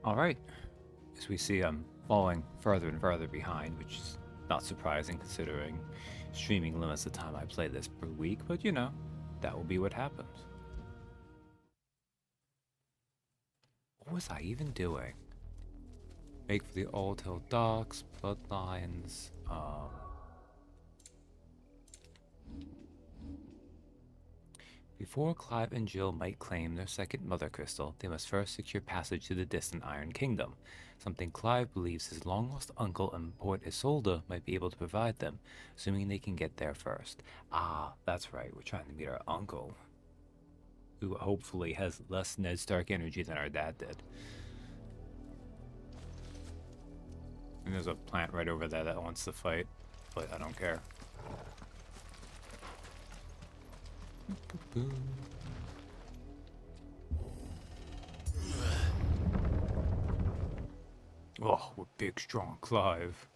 Alright, as we see, I'm falling further and further behind, which is not surprising considering streaming limits the time I play this per week, but you know, that will be what happens. What was I even doing? Make for the Old Hill Docks, Bloodlines, Before Clive and Jill might claim their second mother crystal, they must first secure passage to the distant Iron Kingdom, something Clive believes his long-lost uncle and Port Isolde might be able to provide them, assuming they can get there first. Ah, that's right, we're trying to meet our uncle, who hopefully has less Ned Stark energy than our dad did. And there's a plant right over there that wants to fight, but I don't care. Oh, we're big, strong Clive.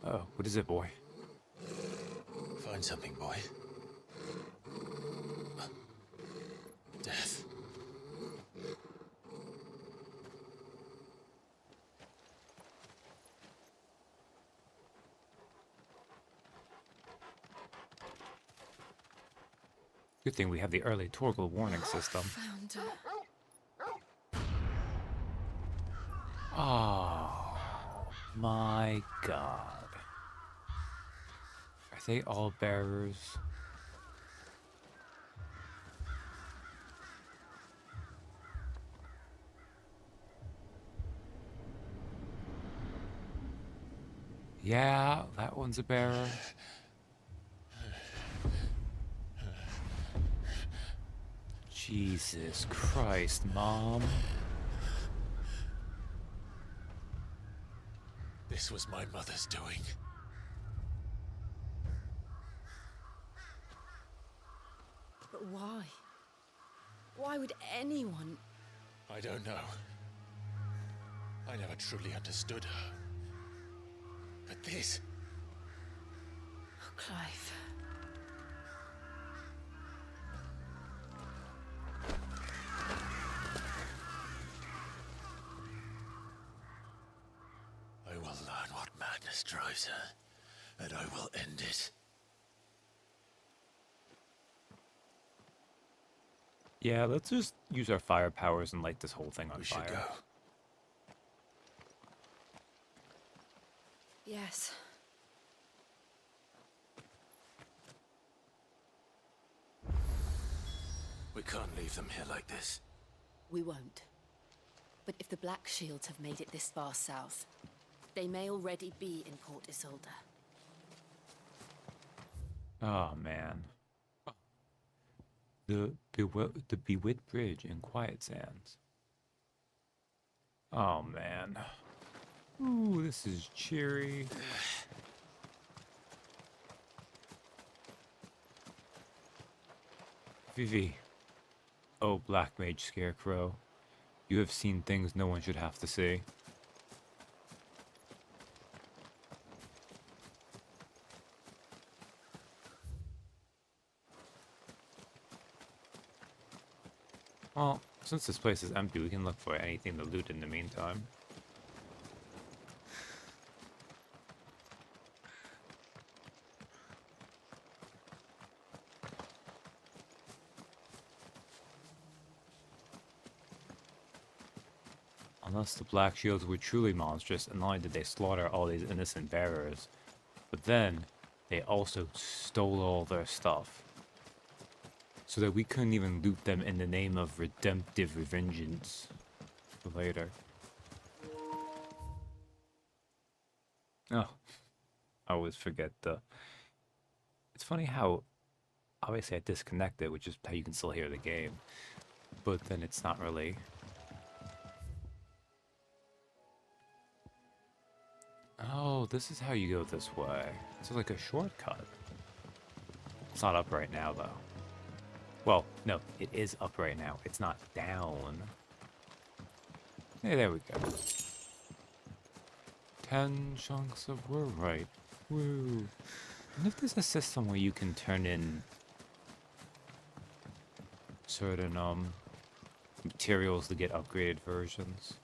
Oh, what is it, boy? Find something, boy. Death. Good thing we have the early Torgal warning system. Found her. Oh my god. Are they all bearers? Yeah, that one's a bearer. Jesus Christ, Mom. This was my mother's doing. But why? Why would anyone? I don't know. I never truly understood her. But this... Oh, Clive. I will learn what madness drives her, and I will end it. Yeah, let's just use our fire powers and light this whole thing on We fire. should go. Yes. We can't leave them here like this. We won't. But if the Black Shields have made it this far south, they may already be in Port Isolde. Oh man. The Bewit Bridge in Quiet Sands. Oh man. Ooh, this is cheery. Vivi. Oh, Black Mage Scarecrow. You have seen things no one should have to see. Well, since this place is empty, we can look for anything to loot in the meantime. Unless the Black Shields were truly monstrous, and not only did they slaughter all these innocent bearers, but then they also stole all their stuff. So that we couldn't even loot them in the name of redemptive revengeance for later. Oh, I always forget the... It's funny how, obviously I disconnected, which is how you can still hear the game, but then it's not really... Oh, this is how you go this way. This is like a shortcut. It's not up right now, though. Well, no, it is up right now. It's not down. Hey, there we go. 10 chunks of right. Woo. And if there's a system where you can turn in certain materials to get upgraded versions.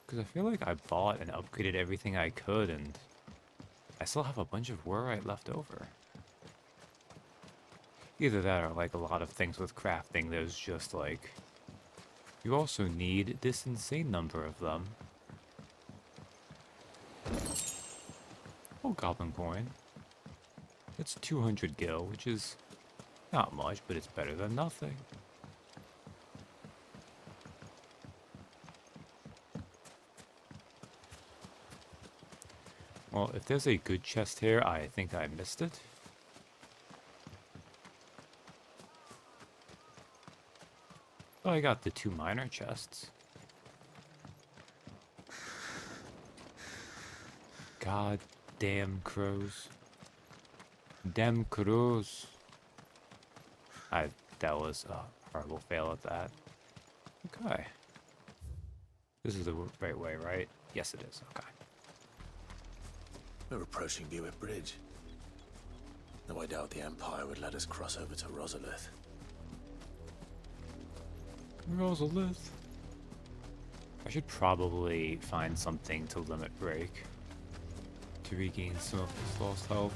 Because I feel like I bought and upgraded everything I could, and I still have a bunch of wurite left over. Either that or like a lot of things with crafting, there's just like, you also need this insane number of them. Oh, goblin coin. It's 200 gil, which is not much, but it's better than nothing. Well, if there's a good chest here, I think I missed it. Oh, I got the 2 minor chests. God damn crows. Damn crows. That was a horrible fail at that. Okay. This is the right way, right? Yes, it is. Okay. We're approaching Buick Bridge. Though I doubt the Empire would let us cross over to Rosalith. Rosalith. I should probably find something to limit break to regain some of this lost health.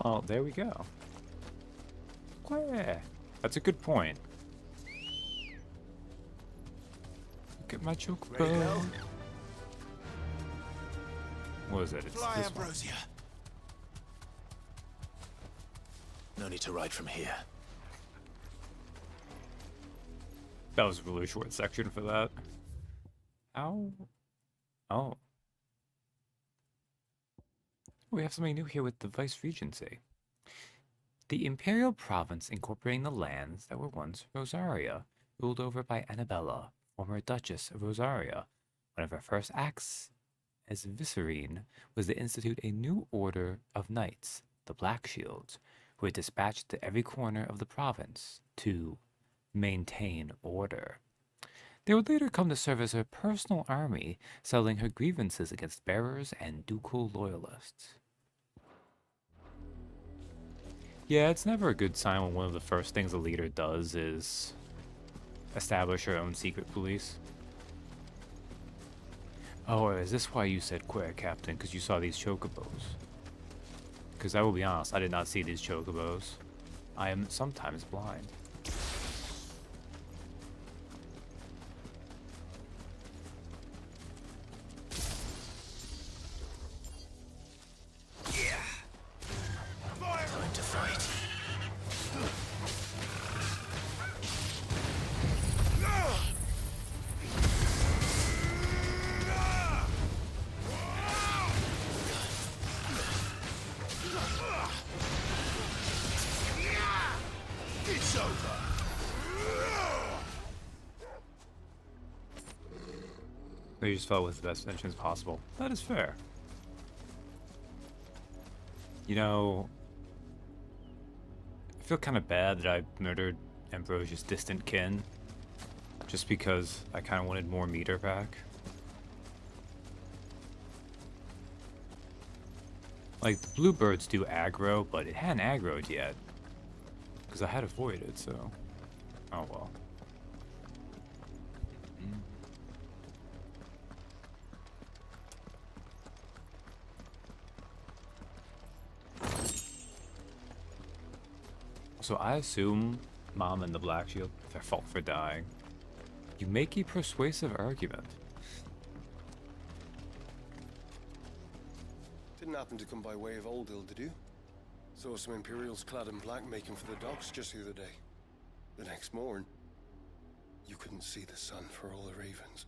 Well, there we go. Yeah, that's a good point. Look at my chocobo. What is it? It's Fly, this one. Ambrosia. No need to ride from here. That was a really short section for that. Ow. Oh. We have something new here with the Vice Regency. The imperial province incorporating the lands that were once Rosaria, ruled over by Annabella, former Duchess of Rosaria. One of her first acts as vicereine was to institute a new order of knights, the Black Shields, who were dispatched to every corner of the province to maintain order. They would later come to serve as her personal army, settling her grievances against bearers and ducal loyalists. Yeah, it's never a good sign when one of the first things a leader does is establish her own secret police. Oh, is this why you said queer, Captain? Because you saw these chocobos? Because I will be honest, I did not see these chocobos. I am sometimes blind. Time to fight. It's over. They just fought with the best intentions possible. That is fair. You know, I feel kind of bad that I murdered Ambrosia's distant kin, just because I kind of wanted more meter back. Like, the bluebirds do aggro, but it hadn't aggroed yet, because I had avoided, so... Oh well. So I assume Mom and the Black Shield, their fault for dying. You make a persuasive argument. Didn't happen to come by way of Oldhill, did you? Saw some Imperials clad in black making for the docks just the other day. The next morn, you couldn't see the sun for all the ravens.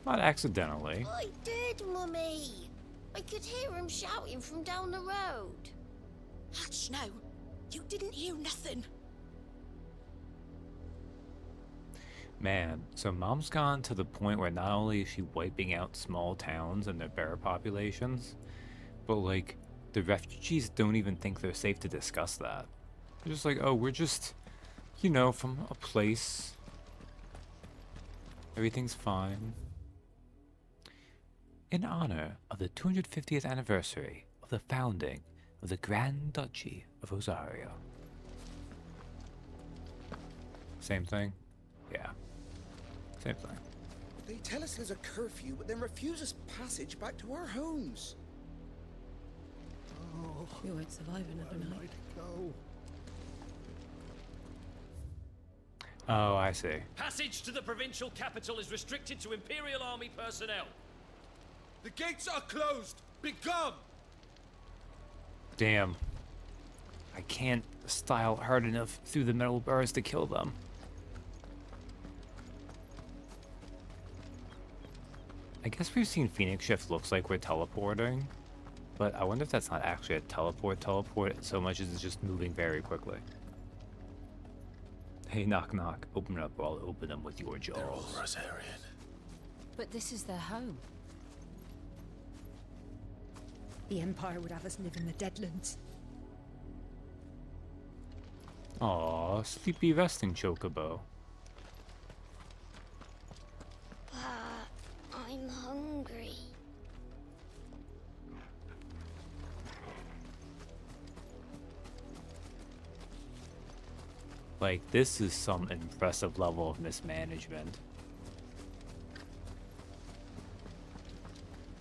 Not accidentally. I did, Mummy. I could hear him shouting from down the road. Hush now. You didn't hear nothing. Man, so Mom's gone to the point where not only is she wiping out small towns and their bear populations, but like the refugees don't even think they're safe to discuss that. They're just like, oh, we're just, from a place. Everything's fine. In honor of the 250th anniversary of the founding of the Grand Duchy of Rosario. Same thing? Yeah. Same thing. They tell us there's a curfew, but then refuse us passage back to our homes. Oh, We won't survive another where night. might it go? Oh, I see. Passage to the provincial capital is restricted to Imperial Army personnel. The gates are closed! Begone! Damn. I can't style hard enough through the metal bars to kill them. I guess we've seen Phoenix Shift looks like we're teleporting, but I wonder if that's not actually a teleport so much as it's just moving very quickly. Hey, knock knock. Open up or I'll open them with your They're all jaws. Rosarian. But this is their home. The Empire would have us live in the Deadlands. Aw, sleepy resting chocobo. I'm hungry. Like, this is some impressive level of mismanagement.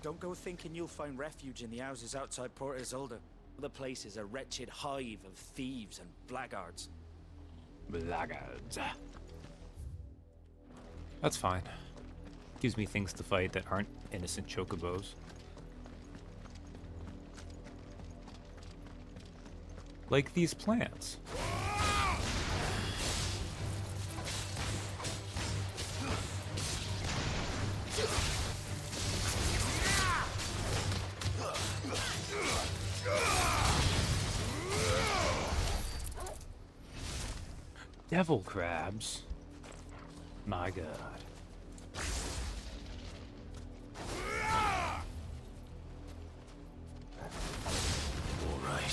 Don't go thinking you'll find refuge in the houses outside Port Isolde. The place is a wretched hive of thieves and blackguards. Blackguards. That's fine. Gives me things to fight that aren't innocent chocobos. Like these plants. Devil crabs. My god. All right.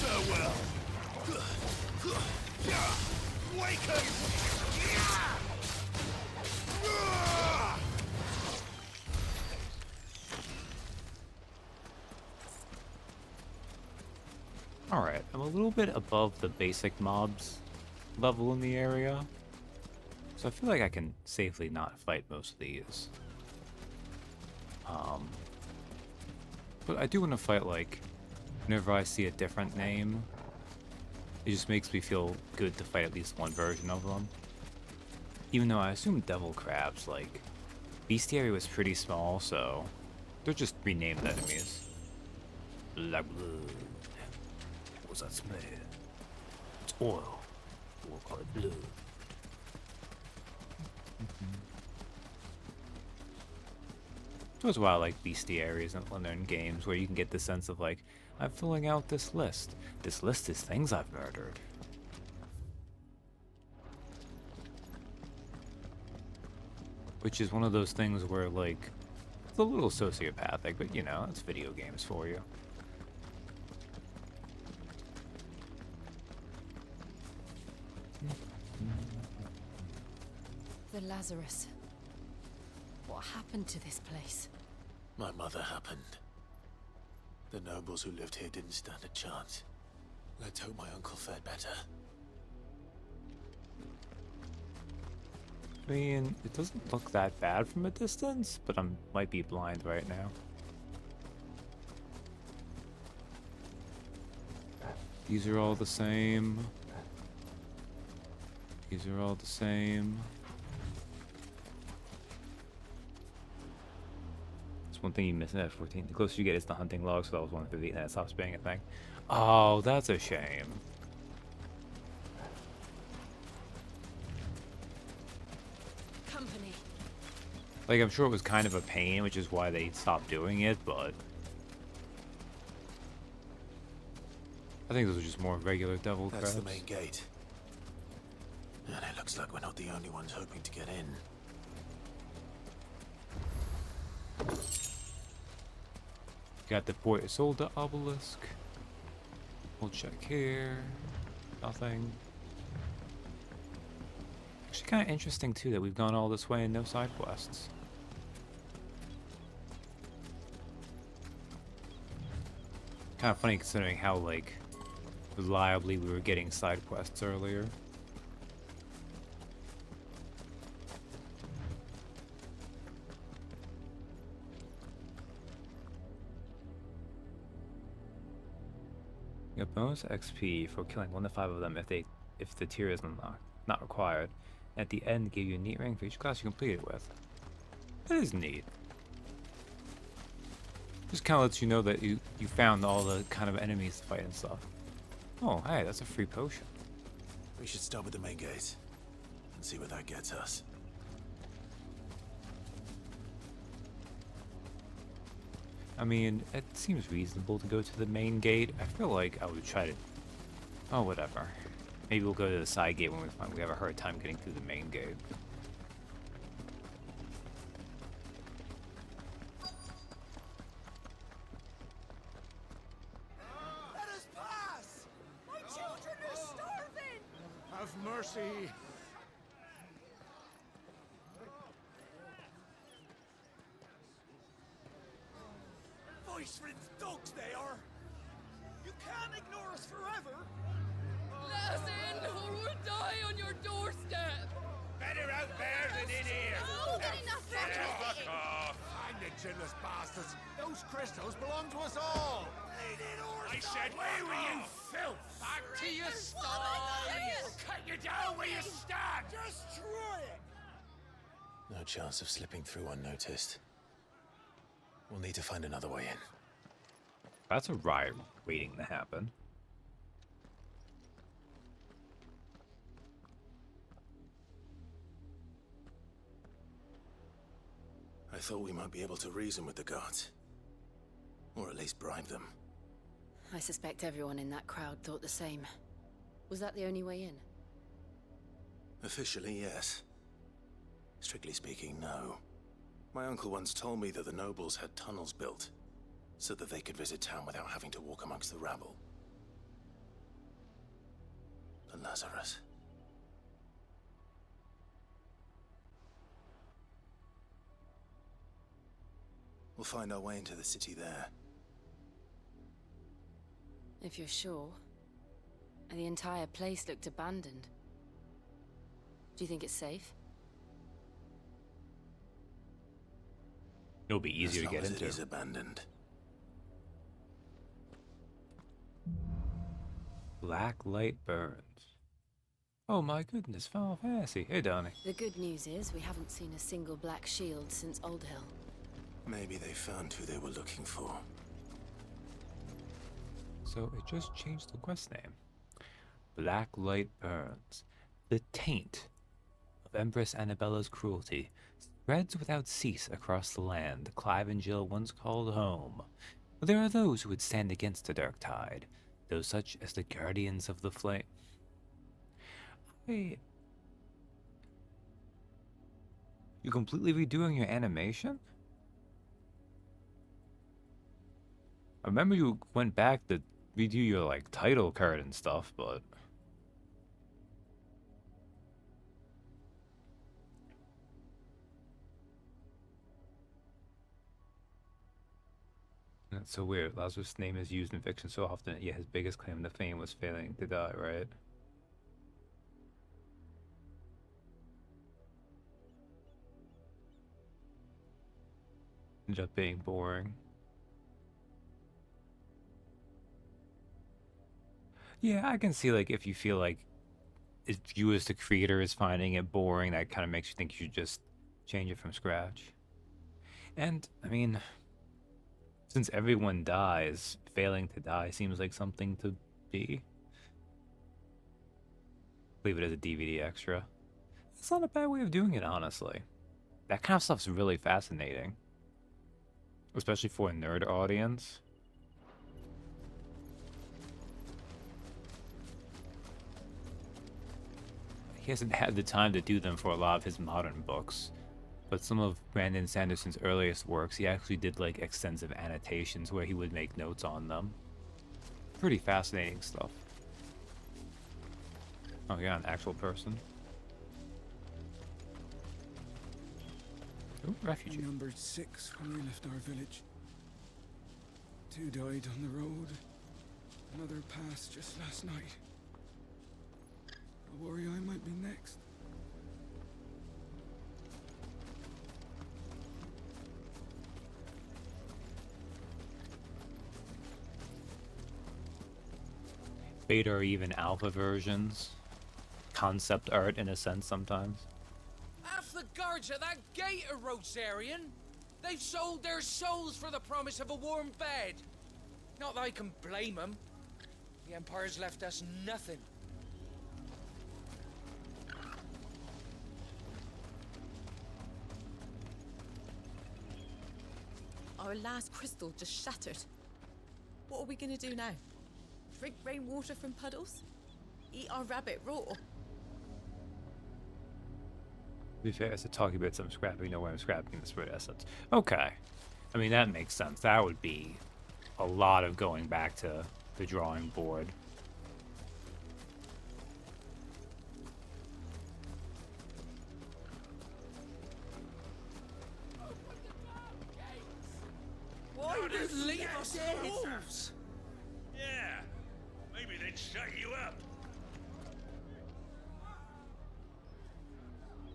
Farewell. Waken! Alright, I'm a little bit above the basic mobs level in the area. So I feel like I can safely not fight most of these. But I do want to fight, like, whenever I see a different name. It just makes me feel good to fight at least one version of them. Even though I assume devil crabs, like, bestiary was pretty small, so they're just renamed enemies. Black blood. What's that smell? It's oil. We'll call it blood. That's why I like bestiaries when they're in games, where you can get the sense of, like, I'm filling out this list. This list is things I've murdered. Which is one of those things where, like, it's a little sociopathic, but you know, it's video games for you. The Lazarus. What happened to this place? My mother happened. The nobles who lived here didn't stand a chance. Let's hope my uncle fared better. I mean, it doesn't look that bad from a distance, but I might be blind right now. These are all the same. These are all the same. That's one thing you miss in F14. The closer you get is the hunting log, so that was 150 and it stops being a thing. Oh, that's a shame. company. Like, I'm sure it was kind of a pain, which is why they stopped doing it, but I think those are just more regular devil crabs. That's the main gate. And it looks like we're not the only ones hoping to get in. Got the Port Isolde obelisk. We'll check here. Nothing. Actually, kind of interesting too that we've gone all this way and no side quests. Kind of funny considering how, like, reliably we were getting side quests earlier. You get bonus XP for killing 1 to 5 of them if the tier is not required. And at the end, give you a neat rank for each class you complete it with. That is neat. Just kind of lets you know that you found all the kind of enemies to fight and stuff. Oh, hey, that's a free potion. We should start with the main gate and see where that gets us. I mean, it seems reasonable to go to the main gate. I feel like I would try to... Oh, whatever. Maybe we'll go to the side gate when we find we have a hard time getting through the main gate. Let us pass! My children are starving! Have mercy! Voice-rinsed dogs they are! You can't ignore us forever! Let us in, or we'll die on your doorstep! Better out there than in here. Oh, good enough Fuck for off. Find the chinless bastards! Those crystals belong to us all! I said, where were you, filth? Back to your sties. Cut you down where you stand. Just try it! No chance of slipping through unnoticed. We'll need to find another way in. That's a riot waiting to happen. I thought we might be able to reason with the guards. Or at least bribe them. I suspect everyone in that crowd thought the same. Was that the only way in? Officially, yes. Strictly speaking, no. My uncle once told me that the nobles had tunnels built, so that they could visit town without having to walk amongst the rabble. The Lazarus. We'll find our way into the city there. If you're sure. The entire place looked abandoned. Do you think it's safe? It'll be easier to As get long as into. it is abandoned. Black light burns. Oh my goodness, Final Fantasy. Hey, Donnie. The good news is we haven't seen a single black shield since Old Hill. Maybe they found who they were looking for. So it just changed the quest name. Black light burns. The taint of Empress Annabella's cruelty spreads without cease across the land Clive and Jill once called home. But there are those who would stand against the dark tide, those such as the Guardians of the Flame. Wait. You completely redoing your animation? I remember you went back to redo your, like, title card and stuff, but... That's so weird. Lazarus' name is used in fiction so often, yet his biggest claim to fame was failing to die, right? Ended up being boring. Yeah, I can see, like, if you feel like if you as the creator is finding it boring, that kind of makes you think you should just change it from scratch. And, I mean, since everyone dies, failing to die seems like something to be. Leave it as a DVD extra. It's not a bad way of doing it, honestly. That kind of stuff's really fascinating. Especially for a nerd audience. He hasn't had the time to do them for a lot of his modern books. But some of Brandon Sanderson's earliest works, he actually did like extensive annotations where he would make notes on them. Pretty fascinating stuff. Oh yeah, an actual person. Ooh, refugee. We numbered 6 when we left our village. 2 died on the road. Another passed just last night. I worry I might be next. Beta or even alpha versions. Concept art in a sense sometimes. Half the guards at that gate are Rosarian. They've sold their souls for the promise of a warm bed. Not that I can blame them. The Empire's left us nothing. Our last crystal just shattered. What are we gonna do now? Drink rainwater from puddles? Eat our rabbit raw? To be fair, it's a talking about some scrapping, no way I'm scrapping the spirit assets. Okay. I mean, that makes sense. That would be a lot of going back to the drawing board. Why did you leave us wolves? Yeah, maybe they'd shut you up.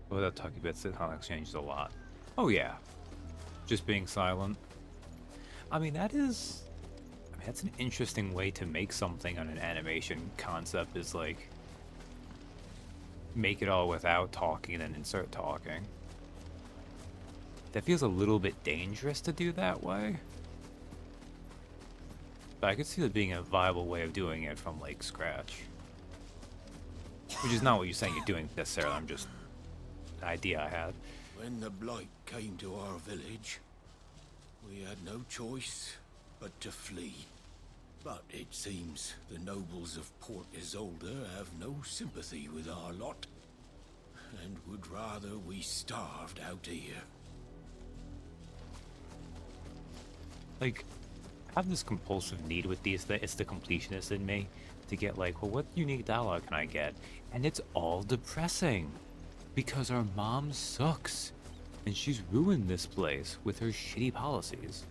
Well, that talking about the comics changed a lot. Oh yeah, just being silent. I mean, that is... I mean, that's an interesting way to make something on an animation concept, is like... make it all without talking and then insert talking. That feels a little bit dangerous to do that way. But I could see that being a viable way of doing it from, like, scratch. Which is not what you're saying you're doing necessarily, I'm just... an idea I had. When the Blight came to our village, we had no choice but to flee. But it seems the nobles of Port Isolde have no sympathy with our lot, and would rather we starved out here. Like, I have this compulsive need with these things. It's the completionist in me to get like, well, what unique dialogue can I get? And it's all depressing because our mom sucks and she's ruined this place with her shitty policies.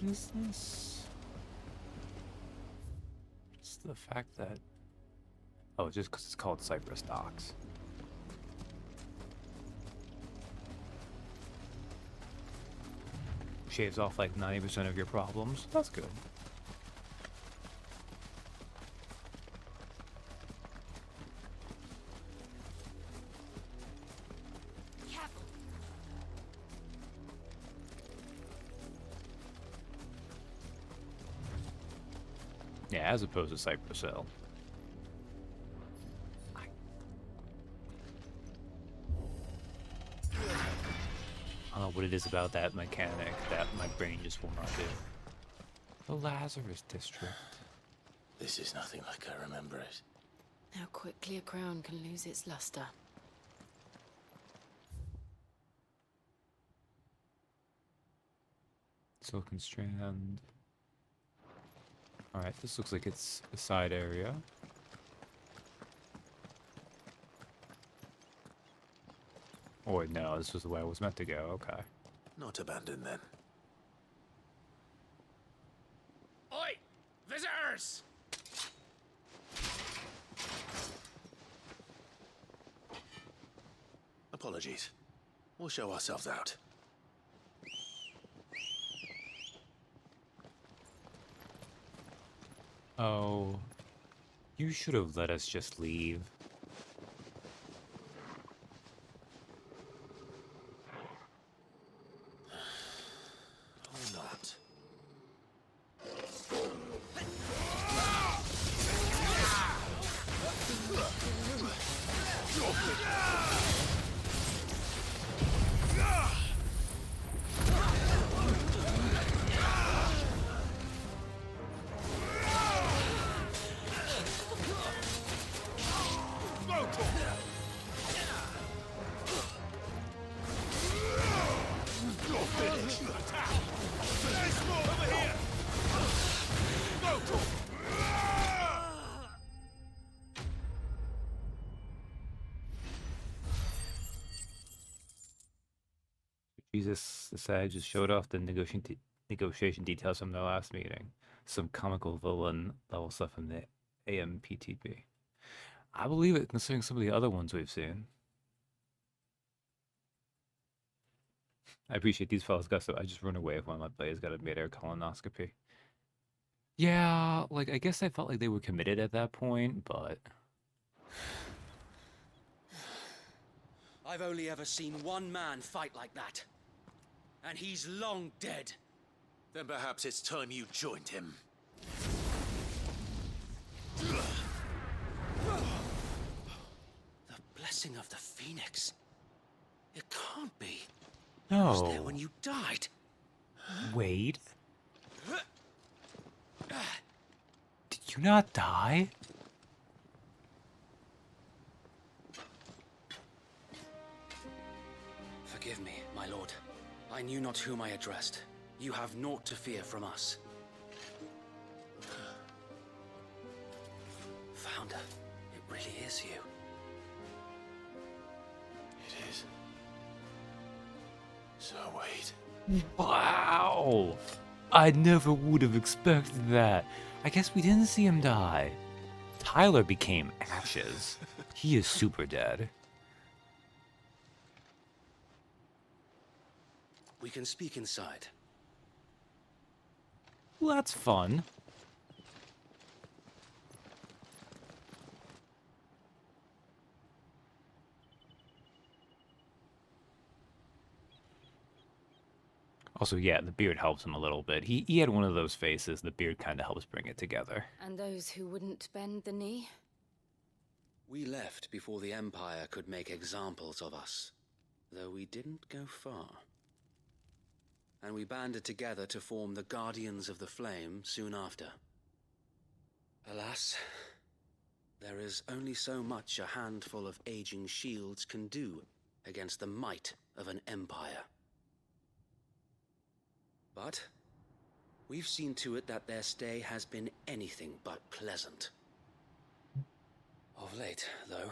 What is this? Just the fact that... oh, just because it's called Cypress Docks. Shaves off like 90% of your problems. That's good. Yeah, as opposed to Cypress Hill. I don't know what it is about that mechanic that my brain just will not do. The Lazarus District. This is nothing like I remember it. How quickly a crown can lose its luster. Silken Strand. Alright, this looks like it's a side area. Oh wait, no, this was the way I was meant to go, okay. Not abandoned then. Oi! Visitors! Apologies. We'll show ourselves out. Oh, you should have let us just leave. Or not. Jesus, the Sag just showed off the negotiation details from their last meeting. Some comical villain level stuff from the AMPTP. I believe it, considering some of the other ones we've seen. I appreciate these fellas got so I just run away if one of my players got a mid-air colonoscopy. Yeah, like I guess I felt like they were committed at that point, but I've only ever seen one man fight like that. And he's long dead. Then perhaps it's time you joined him. The blessing of the Phoenix. It can't be. It was there when no. you died. Wait. Did you not die? Forgive me, my lord. I knew not whom I addressed. You have naught to fear from us. Founder, it really is you. It is. So wait. Wow. I never would have expected that. I guess we didn't see him die. Tyler became ashes. He is super dead. We can speak inside. Well, that's fun. Also, yeah, the beard helps him a little bit. He had one of those faces. The beard kind of helps bring it together. And those who wouldn't bend the knee? We left before the Empire could make examples of us, though we didn't go far. And we banded together to form the Guardians of the Flame soon after. Alas, there is only so much a handful of aging shields can do against the might of an empire. But we've seen to it that their stay has been anything but pleasant. Of late, though,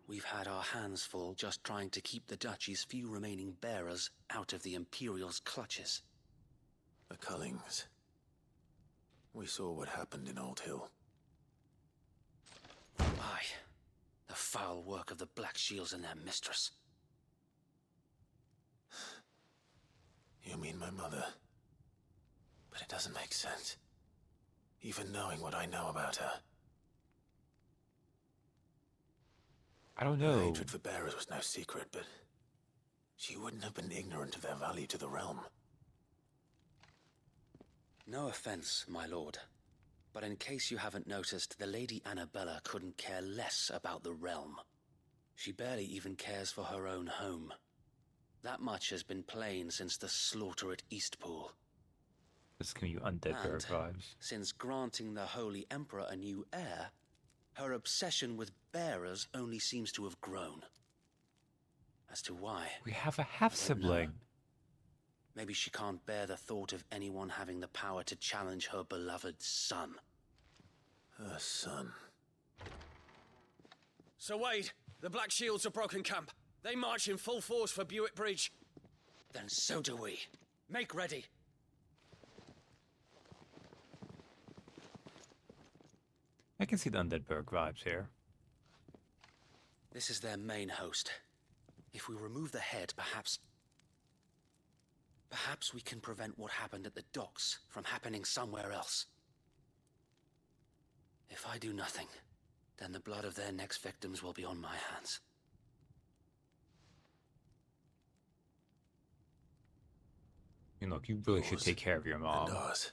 we've had our hands full just trying to keep the Duchy's few remaining bearers out of the Imperial's clutches. The Cullings. We saw what happened in Old Hill. Aye, the foul work of the Black Shields and their mistress. You mean my mother? But it doesn't make sense. Even knowing what I know about her. I don't Her know. hatred for bearers was no secret, but she wouldn't have been ignorant of their value to the realm. No offense, my lord, but in case you haven't noticed, the Lady Annabella couldn't care less about the realm. She barely even cares for her own home. That much has been plain since the slaughter at Eastpool. This is giving you undead bear vibes. Since granting the Holy Emperor a new heir, her obsession with bearers only seems to have grown. As to why... We have a half-sibling. Maybe she can't bear the thought of anyone having the power to challenge her beloved son. Her son. Sir Wade, the Black Shields have broken camp. They march in full force for Buick Bridge. Then so do we. Make ready. I can see the undead Berg vibes here. This is their main host. If we remove the head, perhaps we can prevent what happened at the docks from happening somewhere else. If I do nothing, then the blood of their next victims will be on my hands. I mean, look, you really should take care of your mom. And ours.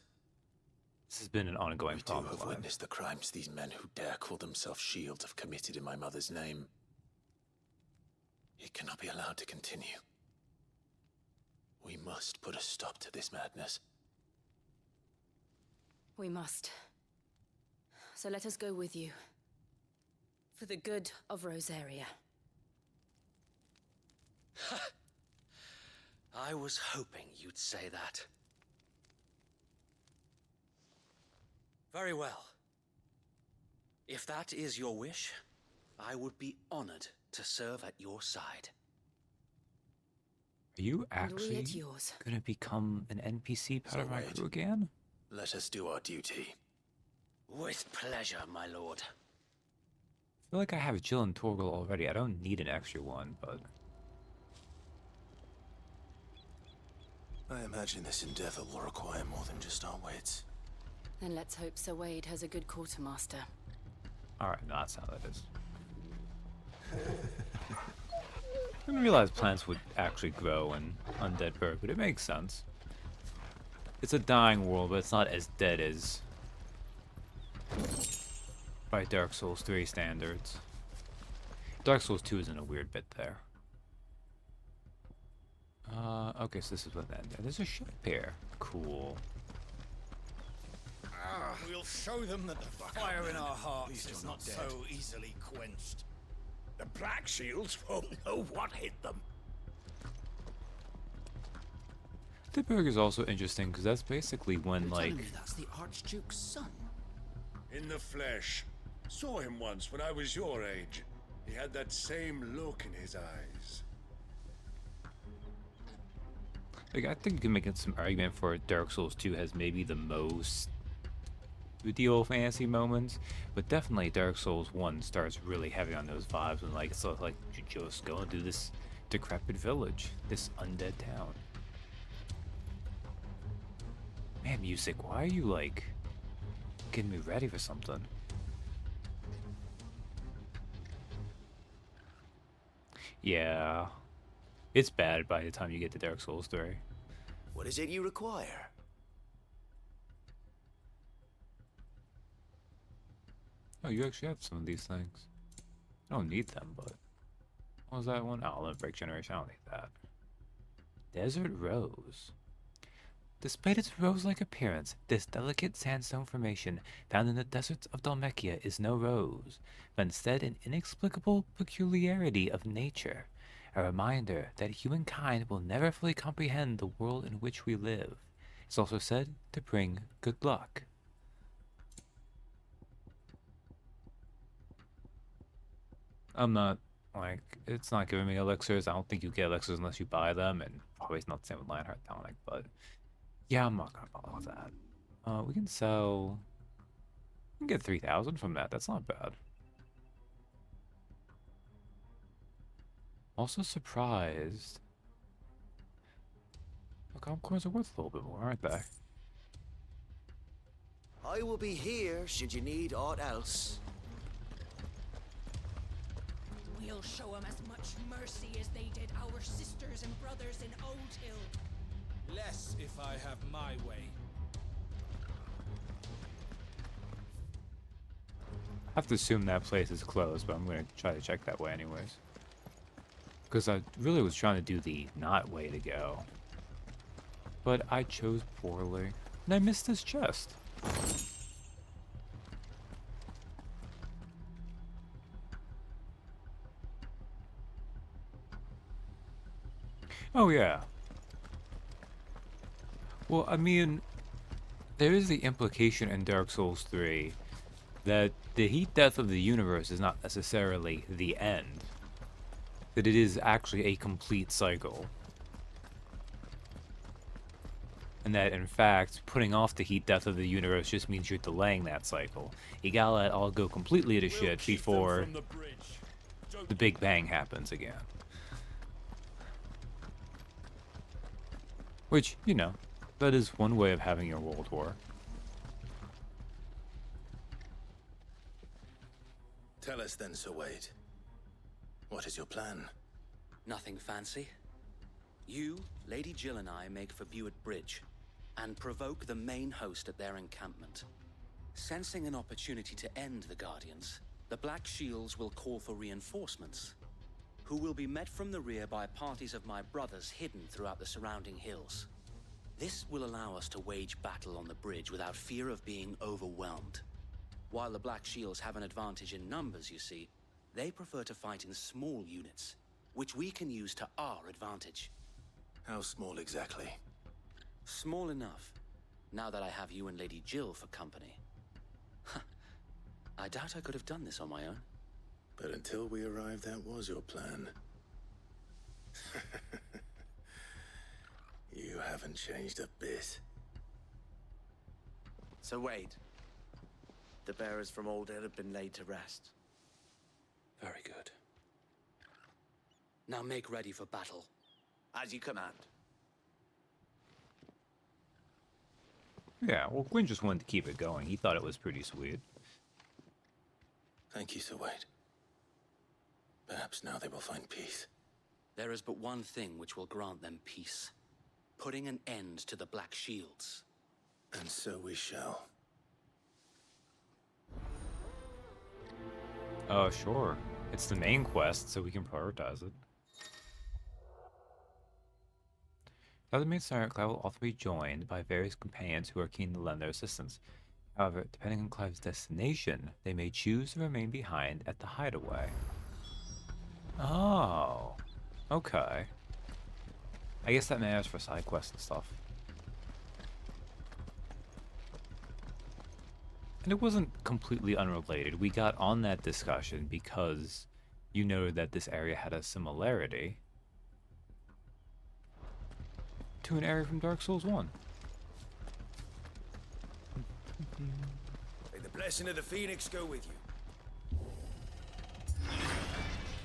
This has been an ongoing We problem. too have witnessed the crimes these men who dare call themselves shields have committed in my mother's name. It cannot be allowed to continue. We must put a stop to this madness. We must. So let us go with you. For the good of Rosaria. I was hoping you'd say that. Very well. If that is your wish, I would be honored to serve at your side. Are you And we actually at yours. gonna become an NPC part So of my wait. crew again? Let us do our duty. With pleasure, my lord. I feel like I have Jill and Torgal already. I don't need an extra one, but... I imagine this endeavor will require more than just our wits. Then let's hope Sir Wade has a good quartermaster. Alright, no, that's how that is. I didn't realize plants would actually grow in Undead Burg, but it makes sense. It's a dying world, but it's not as dead as by Dark Souls 3 standards. Dark Souls 2 is in a weird bit there. Okay, so this is what that. There's a ship here. Cool. We'll show them that the fire in our hearts is not dead. so easily quenched. The Black Shields won't know what hit them. The Burg is also interesting because that's basically when, like, That's the Archduke's son. In the flesh. Saw him once when I was your age. He had that same look in his eyes. I think you can make some argument for Dark Souls 2 has maybe the most medieval fantasy moments, but definitely Dark Souls 1 starts really heavy on those vibes and like, so like, you just go into this decrepit village, this undead town. Man, music, why are you like getting me ready for something? Yeah, it's bad by the time you get to Dark Souls 3. What is it you require? Oh, you actually have some of these things. I don't need them, but... What was that one? Oh, Limit Break Generation. I don't need that. Desert Rose. Despite its rose-like appearance, this delicate sandstone formation found in the deserts of Dhalmekia is no rose, but instead an inexplicable peculiarity of nature, a reminder that humankind will never fully comprehend the world in which we live. It's also said to bring good luck. I'm not, like, it's not giving me elixirs. I don't think you get elixirs unless you buy them, and probably it's not the same with Lionheart Tonic, but yeah, I'm not gonna bother with that. We can sell, we can get 3,000 from that. That's not bad. Also surprised. Look, cores are worth a little bit more, aren't they? I will be here should you need aught else. We'll show them as much mercy as they did our sisters and brothers in Old Hill. Less if I have my way. I have to assume that place is closed, but I'm gonna try to check that way anyways. Because I really was trying to do the not way to go. But I chose poorly. And I missed this chest. Oh yeah. Well, I mean, there is the implication in Dark Souls 3 that the heat death of the universe is not necessarily the end. That it is actually a complete cycle. And that, in fact, putting off the heat death of the universe just means you're delaying that cycle. You gotta let it all go completely to shit before the Big Bang happens again. Which, you know, that is one way of having your world war. us then, Sir Wade. What is your plan? Nothing fancy. You, Lady Jill and I make for Buett Bridge and provoke the main host at their encampment. Sensing an opportunity to end the Guardians, the Black Shields will call for reinforcements, who will be met from the rear by parties of my brothers hidden throughout the surrounding hills. This will allow us to wage battle on the bridge without fear of being overwhelmed. While the Black Shields have an advantage in numbers, you see, they prefer to fight in small units, which we can use to our advantage. How small exactly? Small enough, now that I have you and Lady Jill for company. I doubt I could have done this on my own. But until we arrived, that was your plan. You haven't changed a bit. So Wade, the bearers from Old Hill have been laid to rest. Very good. Now make ready for battle. As you command. Yeah, well, Gwyn just wanted to keep it going. He thought it was pretty sweet. Thank you, Sir Wade. Perhaps now they will find peace. There is but one thing which will grant them peace. Putting an end to the Black Shields. And so we shall. Oh, sure. It's the main quest, so we can prioritize it. The other main scenario, Clive will also be joined by various companions who are keen to lend their assistance. However, depending on Clive's destination, they may choose to remain behind at the hideaway. Oh, okay. I guess that matters for side quests and stuff. And it wasn't completely unrelated. We got on that discussion because you noted that this area had a similarity to an area from Dark Souls 1. May the blessing of the Phoenix go with you.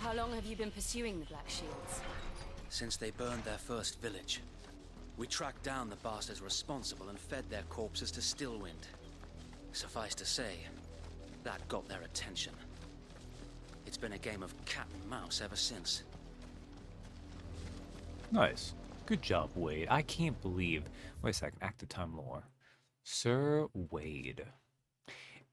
How long have you been pursuing the Black Shields? Since they burned their first village. We tracked down the bastards responsible and fed their corpses to Stillwind. Suffice to say, that got their attention. It's been a game of cat and mouse ever since. Nice. Good job, Wade. I can't believe... Wait a second. Active time lore. Sir Wade.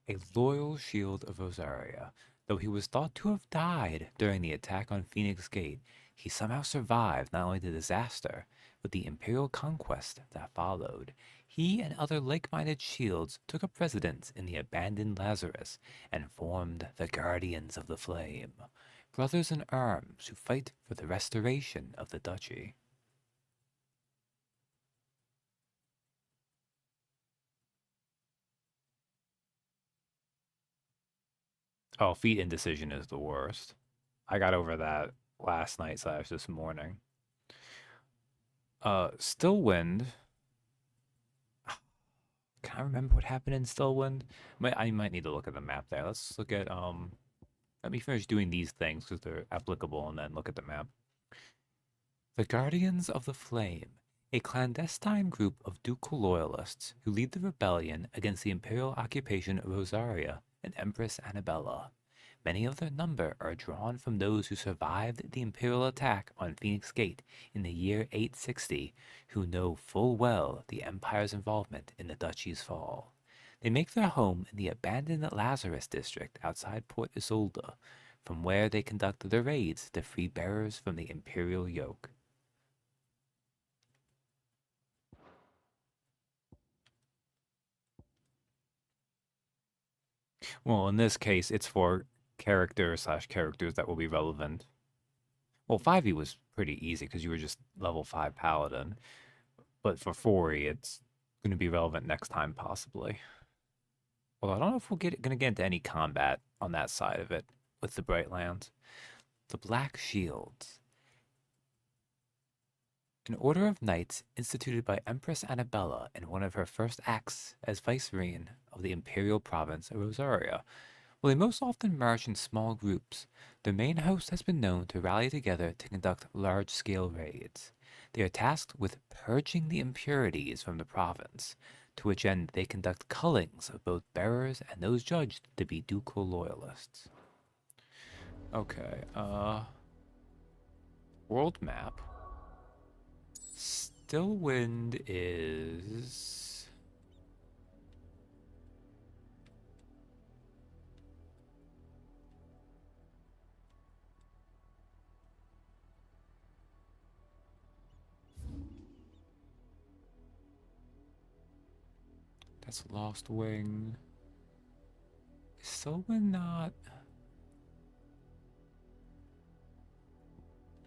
A loyal shield of Rosaria. Though he was thought to have died during the attack on Phoenix Gate, he somehow survived not only the disaster, but the Imperial conquest that followed. He and other like-minded shields took up residence in the abandoned Lazarus and formed the Guardians of the Flame, brothers in arms who fight for the restoration of the duchy. Oh, feet indecision is the worst. I got over that last night / this morning. Stillwind. Can I remember what happened in Stillwind? I might need to look at the map there. Let's look at, let me finish doing these things because they're applicable and then look at the map. The Guardians of the Flame, a clandestine group of ducal loyalists who lead the rebellion against the imperial occupation of Rosaria and Empress Annabella. Many of their number are drawn from those who survived the imperial attack on Phoenix Gate in the year 860, who know full well the Empire's involvement in the duchy's fall. They make their home in the abandoned Lazarus district outside Port Isolde, from where they conduct their raids to free bearers from the imperial yoke. Well, in this case, it's for characters that will be relevant. Well, 5e was pretty easy because you were just level 5 paladin. But for 4e, it's going to be relevant next time, possibly. Although I don't know if we're going to get into any combat on that side of it with the Brightlands. The Black Shields. An order of knights instituted by Empress Annabella in one of her first acts as vicereine of the imperial province of Rosaria. While they most often march in small groups, their main host has been known to rally together to conduct large-scale raids. They are tasked with purging the impurities from the province, to which end they conduct cullings of both bearers and those judged to be ducal loyalists. Okay, world map. Stillwind is... That's Lost Wing. Is Stillwind not...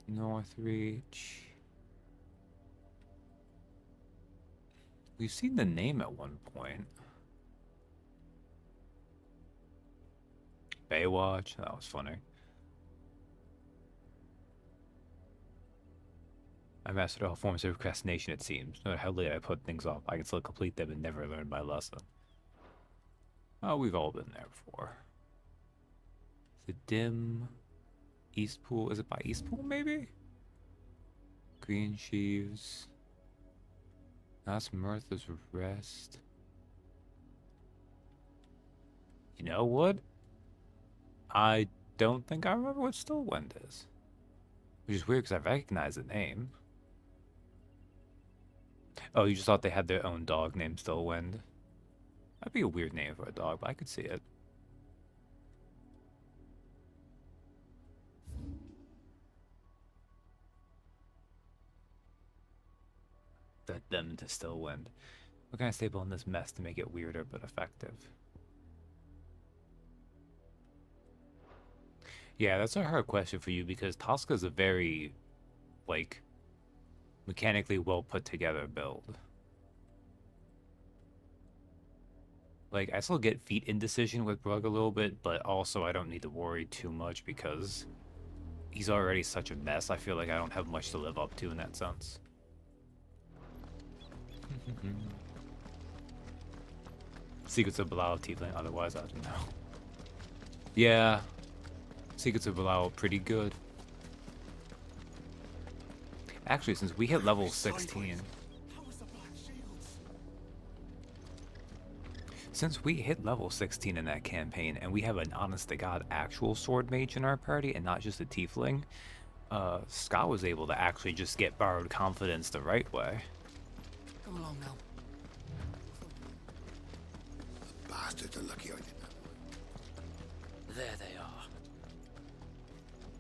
Northreach? We've seen the name at one point. Baywatch? That was funny. I mastered all forms of procrastination, it seems. No matter how late I put things off, I can still complete them and never learn my lesson. Oh, we've all been there before. The dim East Pool. Is it by East Pool, maybe? Green Sheaves. That's Mirtha's Rest. You know what? I don't think I remember what Stillwind is. Which is weird because I recognize the name. Oh, you just thought they had their own dog named Stillwind? That'd be a weird name for a dog, but I could see it. Them to Stillwind. What can I staple in this mess to make it weirder but effective? Yeah, that's a hard question for you because Tosca's a very, like, mechanically well put together build. Like, I still get feet indecision with Brugg a little bit, but also I don't need to worry too much because he's already such a mess. I feel like I don't have much to live up to in that sense. Secrets of Bilal Tiefling, otherwise I don't know. Yeah, Secrets of Bilal pretty good. Actually, since we hit level 16... Since we hit level 16 in that campaign, and we have an honest-to-God actual sword mage in our party, and not just a tiefling, Scott was able to actually just get borrowed confidence the right way. Come along now. The bastards are lucky I didn't. There they are.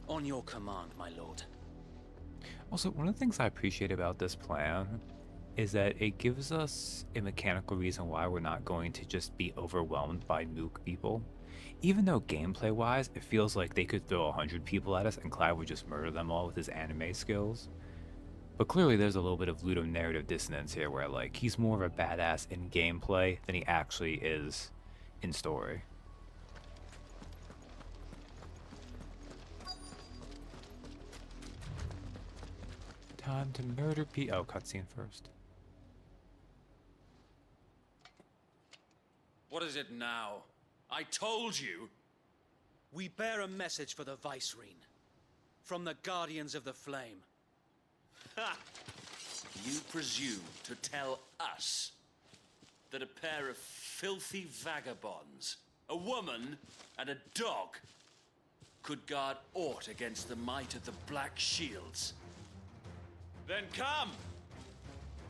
On your command, my lord. Also, one of the things I appreciate about this plan is that it gives us a mechanical reason why we're not going to just be overwhelmed by nuke people. Even though gameplay-wise, it feels like they could throw 100 people at us and Clive would just murder them all with his anime skills. But clearly there's a little bit of ludonarrative dissonance here where, like, he's more of a badass in gameplay than he actually is in story. Time to murder Oh, cutscene first. What is it now? I told you! We bear a message for the Vicereine. From the Guardians of the Flame. Ha! You presume to tell us that a pair of filthy vagabonds, a woman and a dog, could guard aught against the might of the Black Shields? Then come!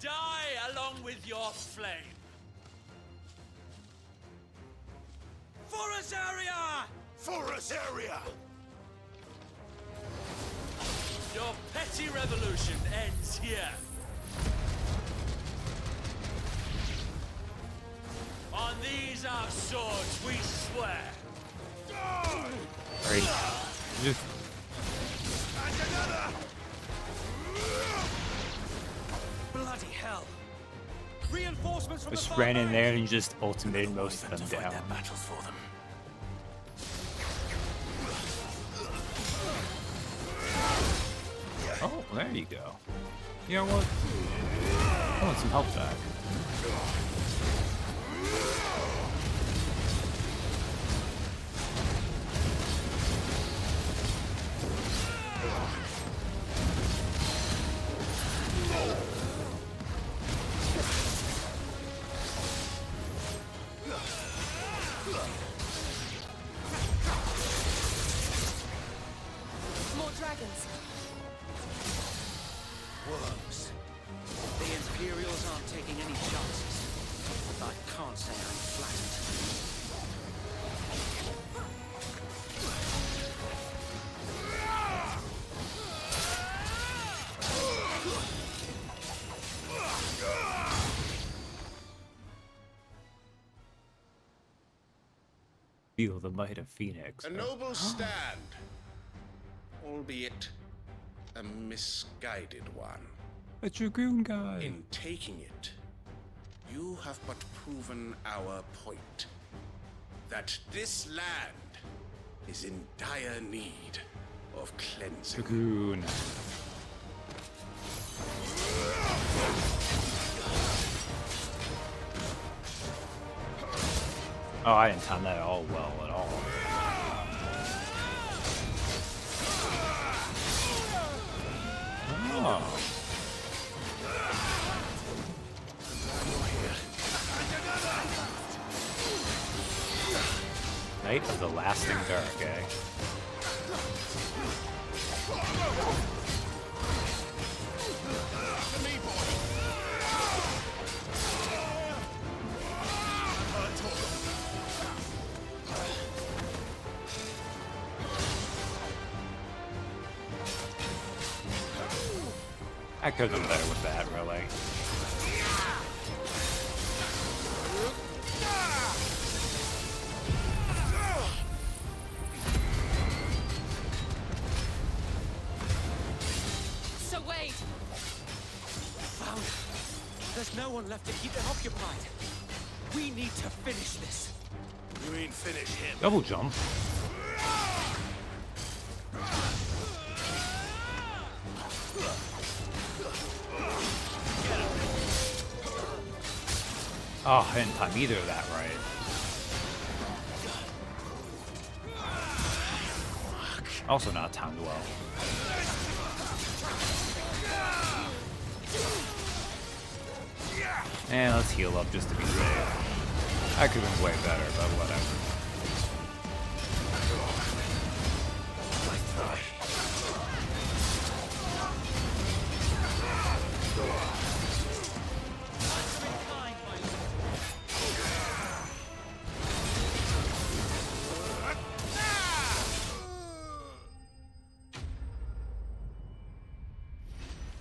Die along with your flame! For Azaria! For Azaria! Your petty revolution ends here. On these our swords we swear. Right. Just... And another! Bloody hell! Reinforcements from Just the ran in there and just ultimated most of them down. Battles for them. Oh, there you go. You know what? I want some help back. close. The Imperials aren't taking any chances. I can't say I'm flattered. Feel the might of Phoenix. A noble stand, albeit a misguided one. A dragoon guy. In taking it, you have but proven our point. That this land is in dire need of cleansing. Dragoon. Oh, I didn't time that at all well at all. Oh. Knight of the Lasting Dark, eh? I could have done better with that, really. So Wade! Found it. There's no one left to keep them occupied. We need to finish this. You mean finish him? Double jump. Oh, I didn't time either of that right. Also not timed well. And let's heal up just to be safe. I could have been way better, but whatever.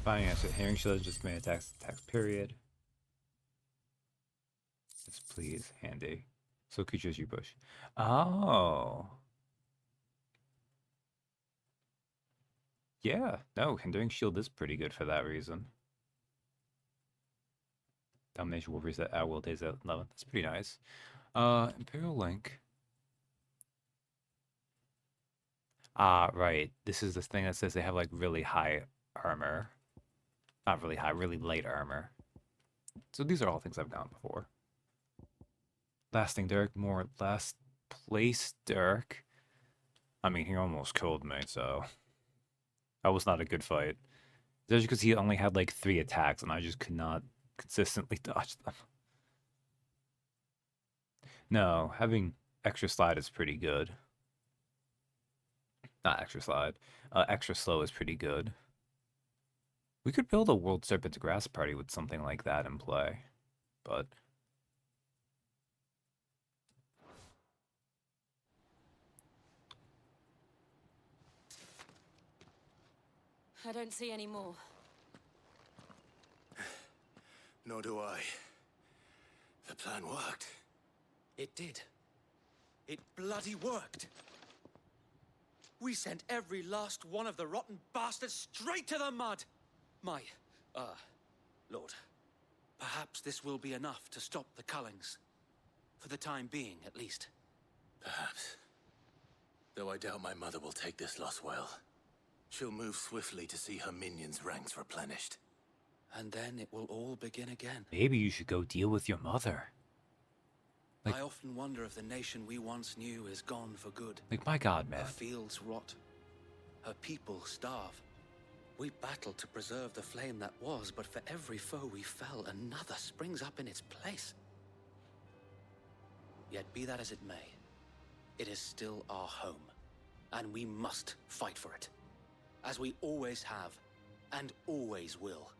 Finding answer. Hearing shield just made attacks period. Yes, please, handy. So creatures you push. Oh. Yeah, no, hindering shield is pretty good for that reason. Domination will reset at will days at 11. That's pretty nice. Imperial Link. Ah, right. This is this thing that says they have like really high armor. Not really high, really light armor. So these are all things I've gotten before. Lasting Dirk, more last place Dirk. I mean, he almost killed me, so that was not a good fight. Just because he only had like 3 attacks and I just could not consistently dodge them. No, having extra slide is pretty good. Not extra slide. Extra slow is pretty good. We could build a World Serpent's Grass party with something like that in play, but I don't see any more. Nor do I. The plan worked. It did. It bloody worked. We sent every last one of the rotten bastards straight to the mud. My, Lord, perhaps this will be enough to stop the Cullings. For the time being, at least. Perhaps. Though I doubt my mother will take this loss well. She'll move swiftly to see her minions' ranks replenished. And then it will all begin again. maybe you should go deal with your mother. I often wonder if the nation we once knew is gone for good. Like, my God, man. Her fields rot. Her people starve. We battled to preserve the flame that was, but for every foe we fell, another springs up in its place. Yet be that as it may, it is still our home, and we must fight for it. As we always have, and always will.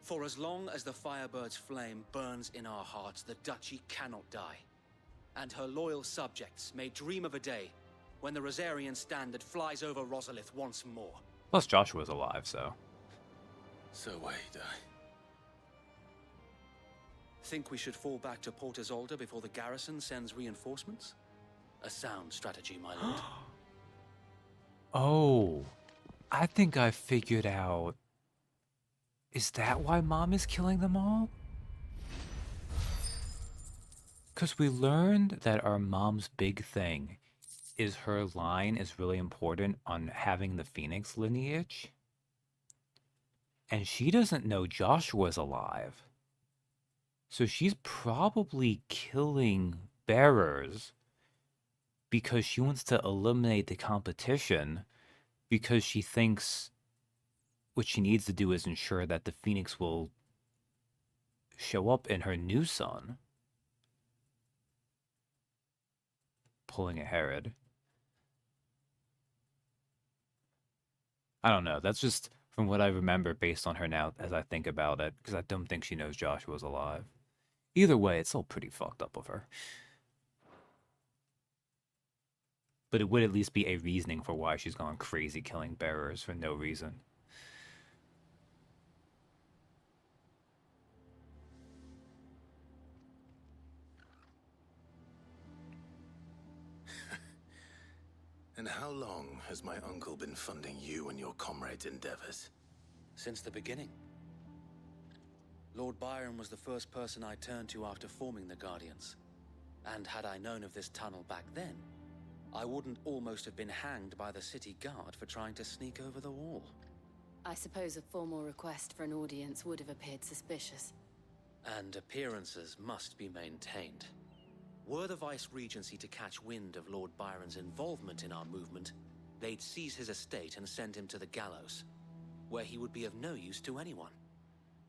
For as long as the Firebird's flame burns in our hearts, the Duchy cannot die. And her loyal subjects may dream of a day when the Rosarian standard flies over Rosalith once more. Plus, Joshua's alive, so. So wait, Think we should fall back to Port Isolde before the garrison sends reinforcements? A sound strategy, my lord. Oh, I think I figured out. Is that why Mom is killing them all? Because we learned that our mom's big thing is her line is really important on having the Phoenix lineage. And she doesn't know Joshua's alive. So she's probably killing bearers because she wants to eliminate the competition because she thinks what she needs to do is ensure that the Phoenix will show up in her new son. Pulling a Herod. I don't know. That's just from what I remember based on her now as I think about it, because I don't think she knows Joshua's alive. Either way, it's still pretty fucked up of her. But it would at least be a reasoning for why she's gone crazy killing bearers for no reason. And how long has my uncle been funding you and your comrades' endeavors? Since the beginning. Lord Byron was the first person I turned to after forming the Guardians. And had I known of this tunnel back then, I wouldn't almost have been hanged by the city guard for trying to sneak over the wall. I suppose a formal request for an audience would have appeared suspicious. And appearances must be maintained. Were the Vice-Regency to catch wind of Lord Byron's involvement in our movement, they'd seize his estate and send him to the gallows, where he would be of no use to anyone.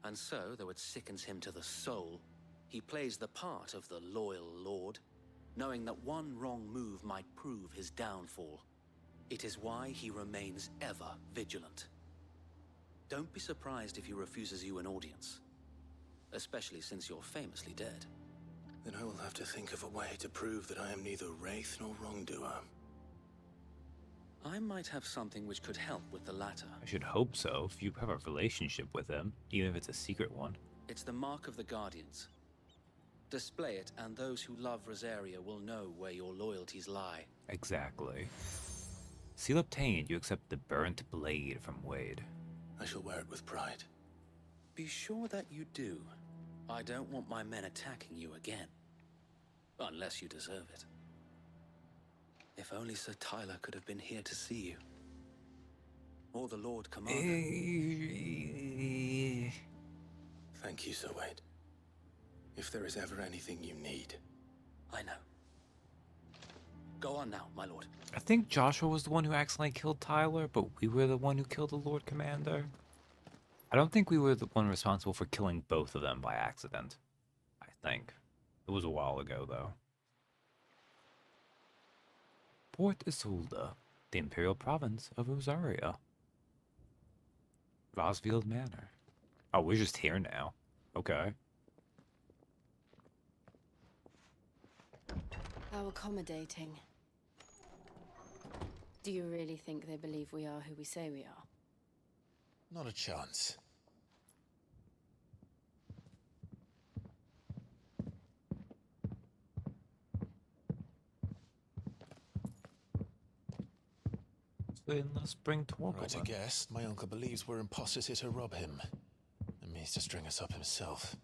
And so, though it sickens him to the soul, he plays the part of the loyal lord, knowing that one wrong move might prove his downfall. It is why he remains ever vigilant. Don't be surprised if he refuses you an audience, especially since you're famously dead. Then I will have to think of a way to prove that I am neither wraith nor wrongdoer. I might have something which could help with the latter. I should hope so, if you have a relationship with him, even if it's a secret one. It's the mark of the Guardians. Display it, and those who love Rosaria will know where your loyalties lie. Exactly. Seal obtained, you accept the burnt blade from Wade. I shall wear it with pride. Be sure that you do. I don't want my men attacking you again. Unless you deserve it. If only Sir Tyler could have been here to see you. Or the Lord Commander. Thank you, Sir Wade. If there is ever anything you need. I know. Go on now, my lord. I think Joshua was the one who accidentally killed Tyler, but we were the one who killed the Lord Commander. I don't think we were the one responsible for killing both of them by accident. I think. It was a while ago, though. Port Isolde, the Imperial Province of Rosaria. Rosfield Manor. Oh, we're just here now. Okay. How accommodating. Do you really think they believe we are who we say we are? Not a chance. Then let's bring Torgal. Right, I guess. My uncle believes we're imposters here to rob him. And means to string us up himself.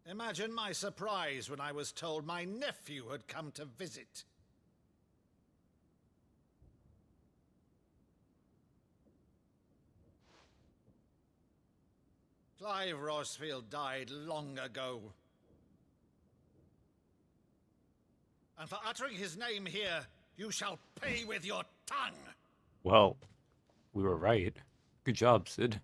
Imagine my surprise when I was told my nephew had come to visit. Clive Rosfield died long ago. And for uttering his name here, you shall pay with your tongue. Well, we were right. Good job, Sid.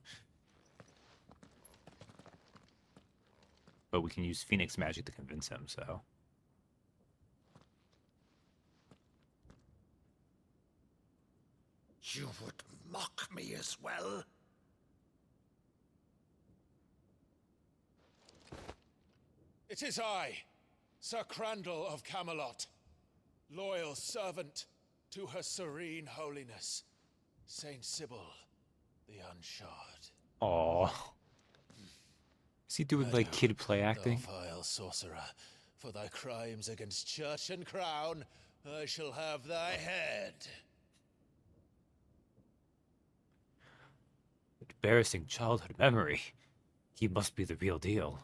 But we can use Phoenix magic to convince him, so. You would mock me as well? It is I, Sir Crandall of Camelot, loyal servant to her serene holiness, Saint Sybil the Unshod. Aww. Is he doing like kid play acting? Thou vile sorcerer, for thy crimes against church and crown, I shall have thy head. Embarrassing childhood memory. He must be the real deal.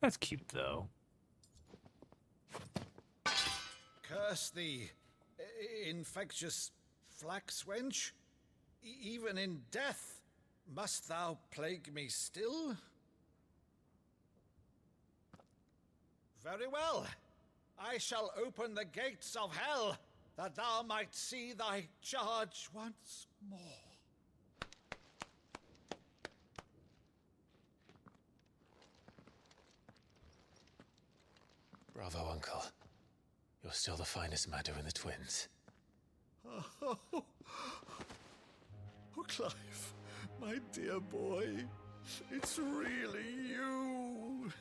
That's cute, though. Curse thee, infectious flax wench. Even in death, must thou plague me still? Very well. I shall open the gates of hell, that thou might see thy charge once more. Bravo, Uncle. You're still the finest Maddo in the twins. Oh, Clive, my dear boy, it's really you.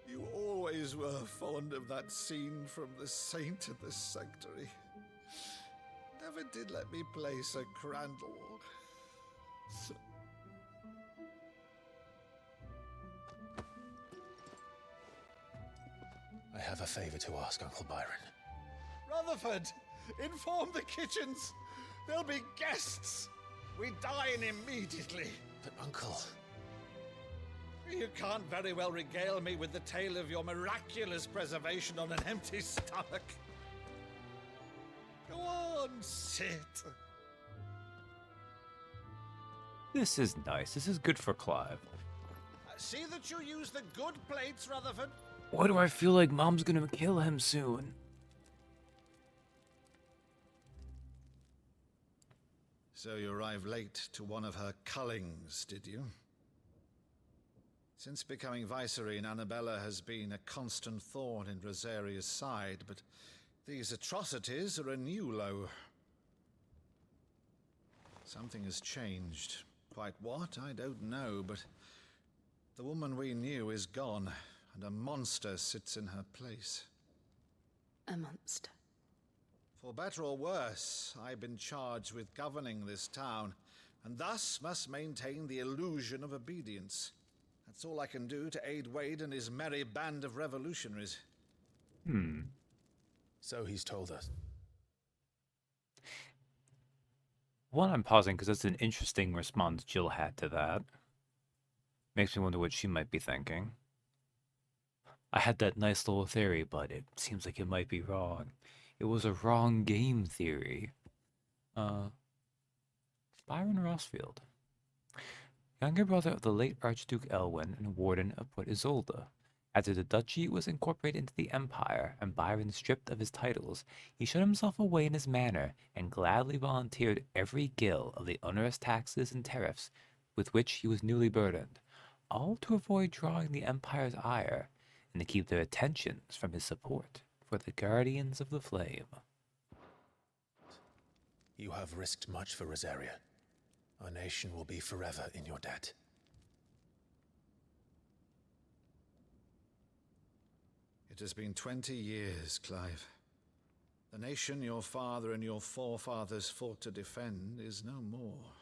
You always were fond of that scene from The Saint in the Sanctuary. Never did let me play Sir Crandall. I have a favor to ask, Uncle Byron. Rutherford, inform the kitchens. There'll be guests. We dine immediately. But, Uncle... You can't very well regale me with the tale of your miraculous preservation on an empty stomach. Go on, sit. This is nice. This is good for Clive. See that you use the good plates, Rutherford. Why do I feel like Mom's gonna kill him soon? So you arrived late to one of her cullings, did you? Since becoming Vicereine, Annabella has been a constant thorn in Rosaria's side, but these atrocities are a new low. Something has changed. Quite what, I don't know, but the woman we knew is gone, and a monster sits in her place. A monster? For better or worse, I've been charged with governing this town, and thus must maintain the illusion of obedience. That's all I can do to aid Wade and his merry band of revolutionaries. So he's told us. One, I'm pausing because that's an interesting response Jill had to that. Makes me wonder what she might be thinking. I had that nice little theory, but it seems like it might be wrong. It was a wrong game theory. Byron Rossfield. Younger brother of the late Archduke Elwyn and warden of Port Isolde. After the duchy was incorporated into the empire and Byron stripped of his titles, he shut himself away in his manor and gladly volunteered every gill of the onerous taxes and tariffs with which he was newly burdened, all to avoid drawing the empire's ire and to keep their attentions from his support for the Guardians of the Flame. You have risked much for Rosaria. Our nation will be forever in your debt. It has been 20 years, Clive. The nation your father and your forefathers fought to defend is no more.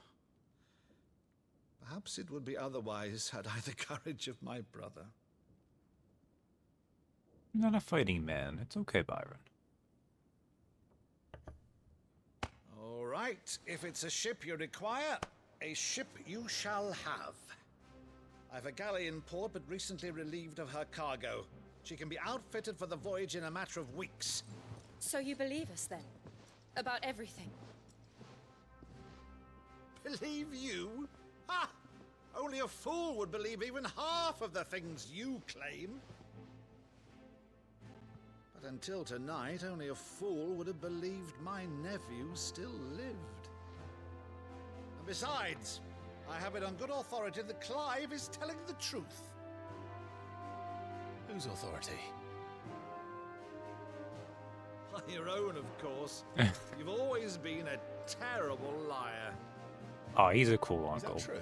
Perhaps it would be otherwise had I the courage of my brother. You're not a fighting man. It's okay, Byron. All right, if it's a ship you require, a ship you shall have. I've a galley in port, but recently relieved of her cargo. She can be outfitted for the voyage in a matter of weeks. So you believe us then? About everything? Believe you? Ha! Only a fool would believe even half of the things you claim. But until tonight, only a fool would have believed my nephew still lived. And Besides, I have it on good authority that Clive is telling the truth. Whose authority? Your own, of course. You've always been a terrible liar. Oh, he's a cool Is that uncle. true?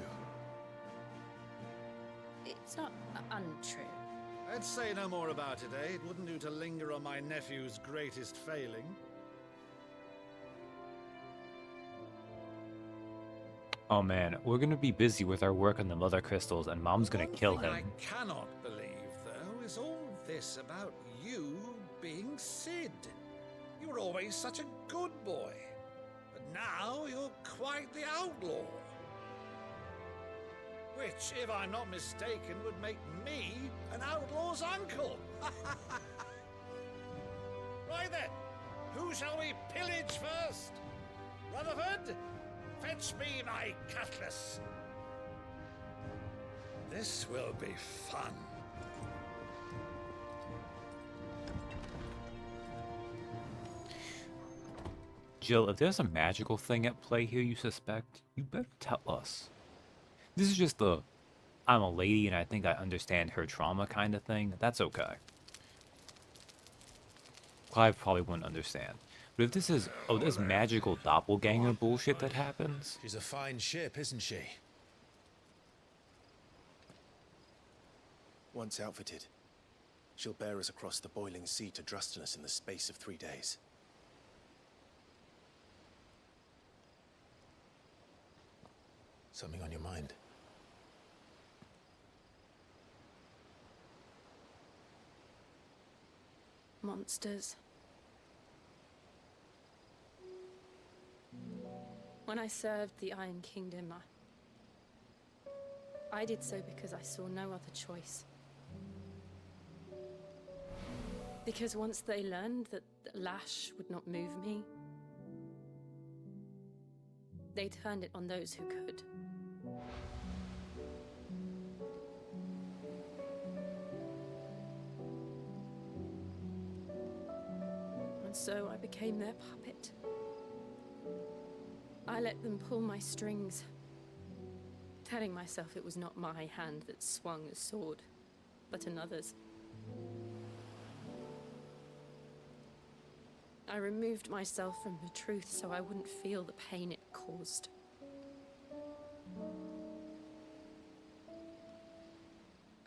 It's not untrue. Let's say no more about it, eh? It wouldn't do to linger on my nephew's greatest failing. Oh man, we're gonna be busy with our work on the mother crystals, and Mom's gonna kill One thing him. I cannot believe, though, is all this about you being Sid. You were always such a good boy, but now you're quite the outlaw. Which, if I'm not mistaken, would make me an outlaw's uncle. Right then, who shall we pillage first? Rutherford, fetch me my cutlass. This will be fun. Jill, if there's a magical thing at play here you suspect, you better tell us. This is just the, I'm a lady and I think I understand her trauma kind of thing. That's okay. Clive probably wouldn't understand. But if this is, oh, this magical doppelganger bullshit that happens. She's a fine ship, isn't she? Once outfitted, she'll bear us across the boiling sea to Drustinus in the space of 3 days. Something on your mind? Monsters. When I served the Iron Kingdom, I did so because I saw no other choice. Because once they learned that the lash would not move me, they turned it on those who could. And so I became their puppet. I let them pull my strings, telling myself it was not my hand that swung a sword, but another's. I removed myself from the truth so I wouldn't feel the pain it caused.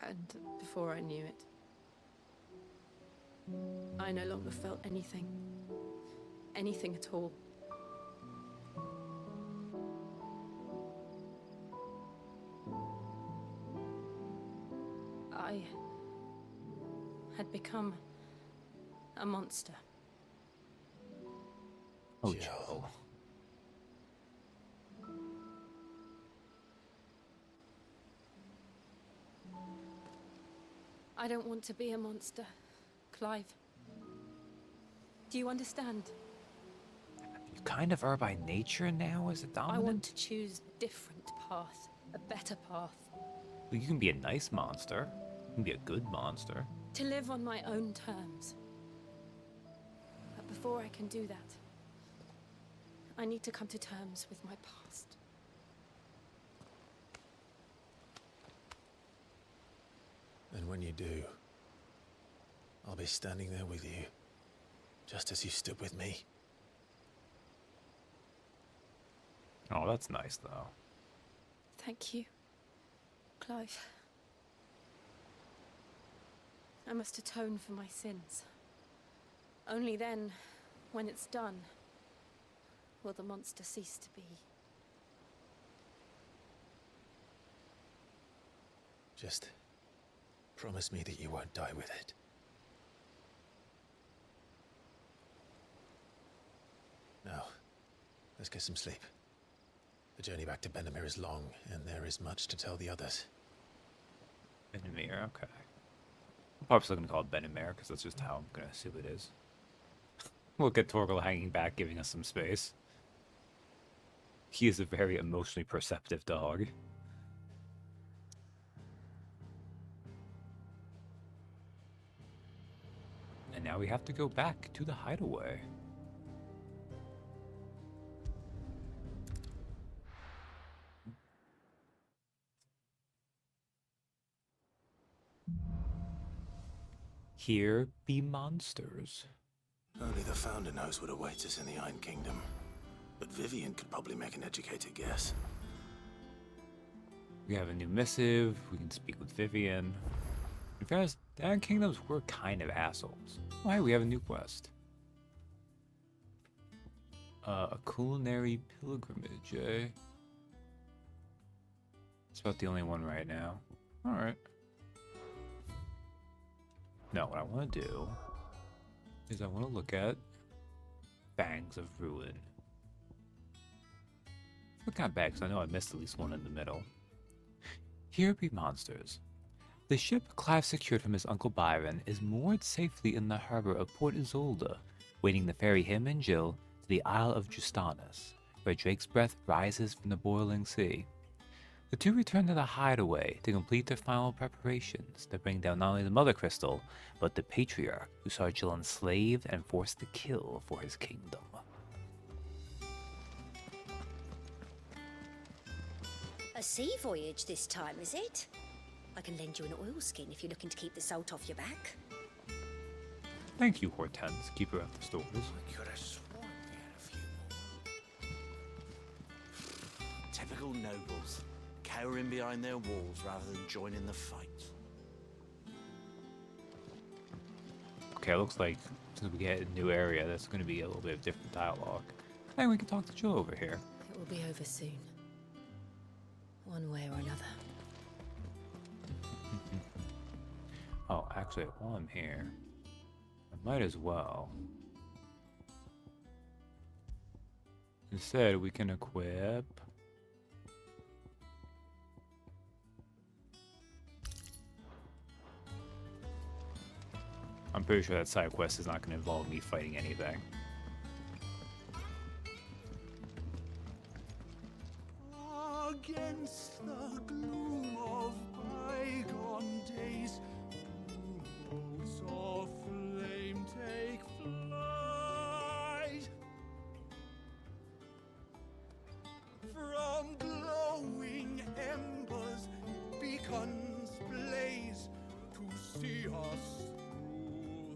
And before I knew it, I no longer felt anything. Anything at all. I had become a monster. Oh, Jill. I don't want to be a monster, Clive. Do you understand? You kind of are by nature now as a dominant. I want to choose a different path, a better path. Well, you can be a nice monster. You can be a good monster. To live on my own terms. But before I can do that, I need to come to terms with my past. And when you do, I'll be standing there with you, just as you stood with me. Oh, that's nice, though. Thank you, Clive. I must atone for my sins. Only then, when it's done, will the monster cease to be. Just promise me that you won't die with it. Now, let's get some sleep. The journey back to Benamir is long, and there is much to tell the others. Benamir, okay. I'm probably still going to call it Benamir, because that's just how I'm going to assume it is. Look at Torgal hanging back, giving us some space. He is a very emotionally perceptive dog. And now we have to go back to the hideaway. Here be monsters. Only the Founder knows what awaits us in the Iron Kingdom. But Vivian could probably make an educated guess. We have a new missive. We can speak with Vivian. In fairness, the Iron Kingdoms were kind of assholes. Why? We have a new quest. A culinary pilgrimage, eh? It's about the only one right now. Alright. No, what I want to do is I want to look at Bags of Ruin. What kind of bags? I know I missed at least one in the middle. Here be monsters. The ship Clive secured from his Uncle Byron is moored safely in the harbor of Port Isolde, waiting to ferry him and Jill to the Isle of Justanus, where Drake's breath rises from the boiling sea. The two return to the hideaway to complete their final preparations to bring down not only the Mother Crystal, but the Patriarch who saw Jill enslaved and forced to kill for his kingdom. A sea voyage this time, is it? I can lend you an oilskin if you're looking to keep the salt off your back. Thank you, Hortense, keeper of the stores. I could have sworn we had a few more. Typical nobles, cowering behind their walls rather than joining the fight. Okay, it looks like since we get a new area, that's going to be a little bit of different dialogue. And we can talk to Jill over here. It will be over soon. One way or another. Oh, actually, while I'm here, I might as well. Instead, we can equip. I'm pretty sure that side quest is not going to involve me fighting anything. Against the gloom of bygone days, roads of flame take flight. From glowing embers, beacons blaze to see us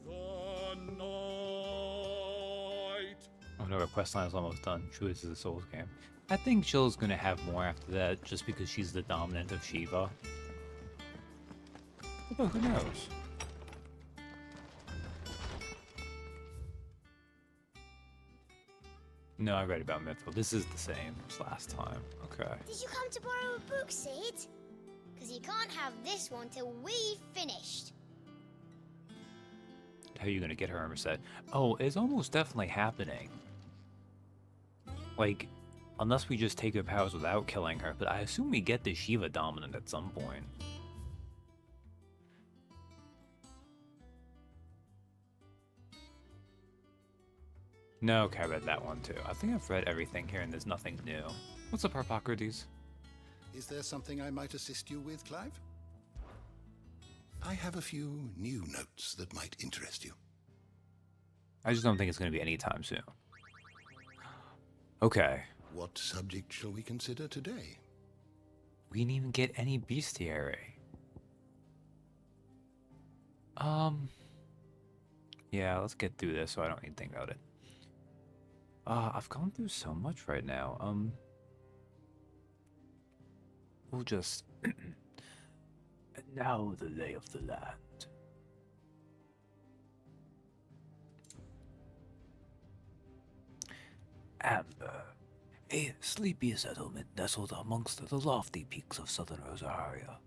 through the night. Oh no, our quest line is almost done. Truly, this is a Souls game. I think Jill's gonna have more after that, just because she's the dominant of Shiva. Although, who knows? No, I read about Mythville. This is the same as last time. Okay. Did you come to borrow a book, Sid? Because you can't have this one till we've finished. How are you gonna get her armor set? Oh, it's almost definitely happening. Like, unless we just take her powers without killing her, but I assume we get the Shiva dominant at some point. No, okay, I read that one too. I think I've read everything here and there's nothing new. What's up, Harpocrates? Is there something I might assist you with, Clive? I have a few new notes that might interest you. I just don't think it's going to be anytime soon. Okay. What subject shall we consider today? We didn't even get any bestiary. Yeah, let's get through this so I don't need to think about it. I've gone through so much right now. We'll just... And now the lay of the land. Amber. A sleepy settlement nestled amongst the lofty peaks of southern Rosaria.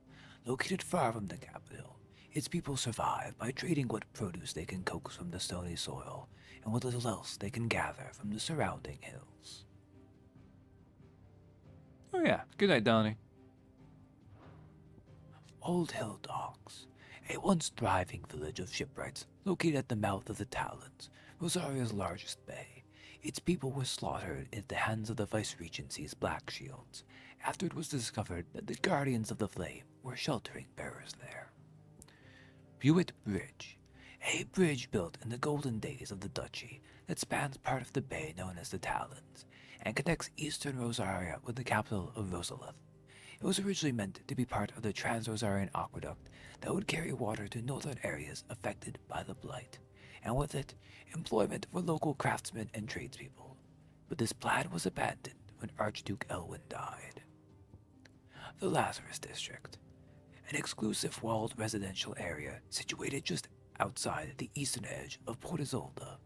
Located far from the capital, its people survive by trading what produce they can coax from the stony soil and what little else they can gather from the surrounding hills. Oh yeah, good night, Donnie. Old Hill Docks, a once thriving village of shipwrights located at the mouth of the Talons, Rosaria's largest bay. Its people were slaughtered at the hands of the Vice-Regency's Black Shields after it was discovered that the Guardians of the Flame were sheltering bearers there. Buet Bridge, a bridge built in the golden days of the Duchy that spans part of the bay known as the Talons and connects eastern Rosaria with the capital of Rosalith. It was originally meant to be part of the Trans-Rosarian Aqueduct that would carry water to northern areas affected by the Blight, and with it, employment for local craftsmen and tradespeople. But this plan was abandoned when Archduke Elwin died. The Lazarus District, an exclusive walled residential area situated just outside the eastern edge of Port Isolde.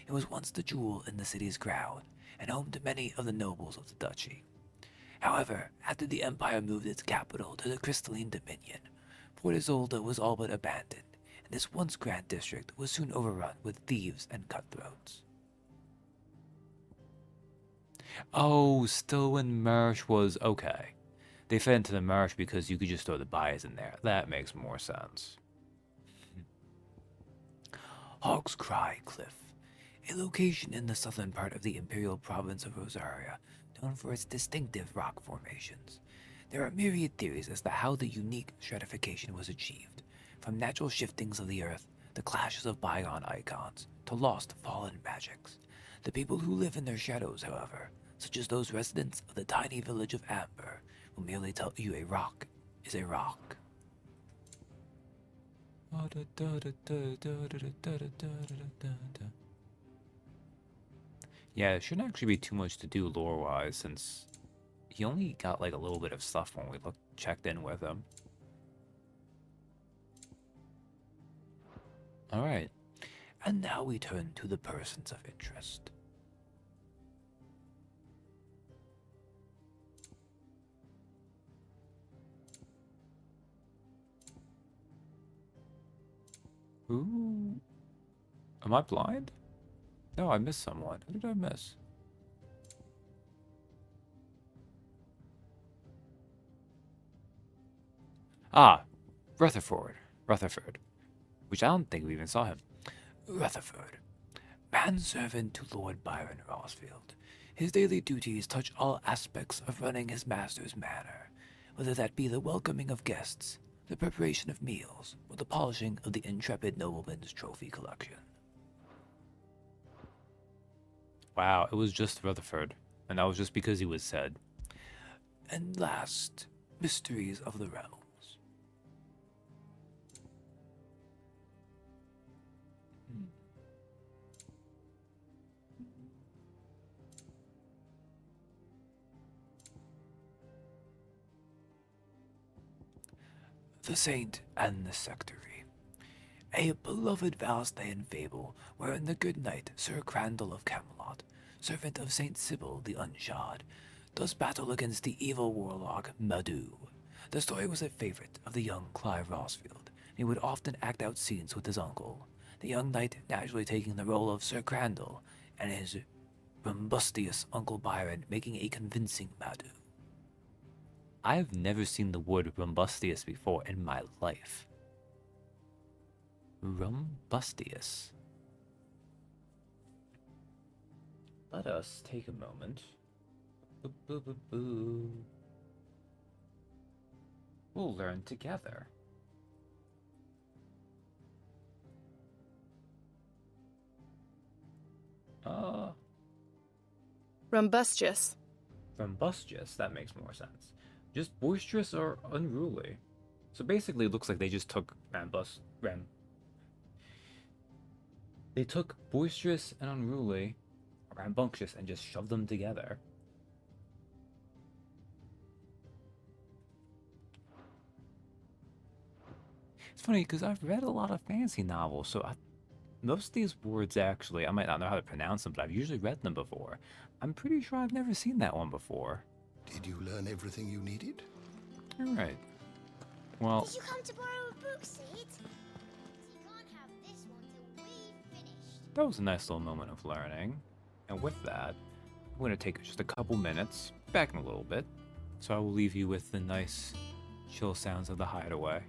It was once the jewel in the city's crown and home to many of the nobles of the duchy. However, after the Empire moved its capital to the Crystalline Dominion, Port Isolde was all but abandoned, and this once grand district was soon overrun with thieves and cutthroats. Oh, still when Marsh was okay. They fed into the marsh because you could just throw the buys in there. That makes more sense. Hog's Cry Cliff, a location in the southern part of the imperial province of Rosaria, known for its distinctive rock formations. There are myriad theories as to how the unique stratification was achieved, from natural shiftings of the earth, the clashes of bygone icons, to lost fallen magics. The people who live in their shadows, however, such as those residents of the tiny village of Amber, will merely tell you a rock is a rock. Yeah, it shouldn't actually be too much to do lore-wise, since he only got like a little bit of stuff when we checked in with him. Alright, and now we turn to the persons of interest. Who? Am I blind? No, I missed someone. Who did I miss? Ah, Rutherford. Which I don't think we even saw him. Rutherford, manservant to Lord Byron Rosfield. His daily duties touch all aspects of running his master's manor, whether that be the welcoming of guests, the preparation of meals, or the polishing of the intrepid nobleman's trophy collection. Wow, it was just Rutherford, and that was just because he was said. And last, mysteries of the realms. The Saint and the Sectary. A beloved Valstein fable, wherein the good knight Sir Crandall of Camelot, servant of Saint Sybil the Unshod, does battle against the evil warlock Madu. The story was a favorite of the young Clive Rosfield, and he would often act out scenes with his uncle, the young knight naturally taking the role of Sir Crandall, and his rumbustious Uncle Byron making a convincing Madu. I've never seen the word rumbustious before in my life. Rumbustious. Let us take a moment. We'll learn together. Rumbustious. Rumbustious, that makes more sense. Just boisterous or unruly. So basically it looks like they just took They took boisterous and unruly, or rambunctious, and just shoved them together. It's funny, because I've read a lot of fantasy novels, so most of these words actually, I might not know how to pronounce them, but I've usually read them before. I'm pretty sure I've never seen that one before. Did you learn everything you needed? Alright. Well... Did you come to borrow a book, Sid? You can't have this one till we've finished. That was a nice little moment of learning. And with that, I'm going to take just a couple minutes, back in a little bit, so I will leave you with the nice, chill sounds of the hideaway.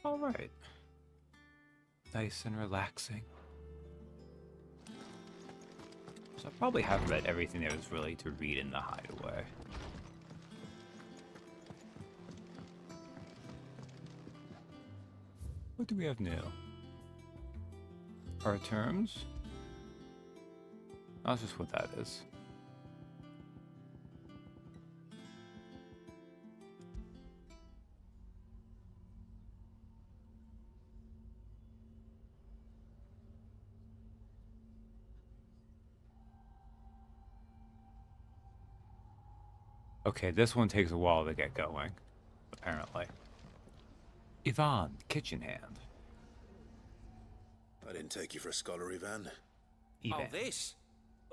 Alright. Nice and relaxing. So I probably haven't read everything there is really to read in the hideaway. What do we have new? Our terms? That's just what that is. Okay, this one takes a while to get going, apparently. Ivan, kitchen hand. I didn't take you for a scholar, Ivan. Oh, this?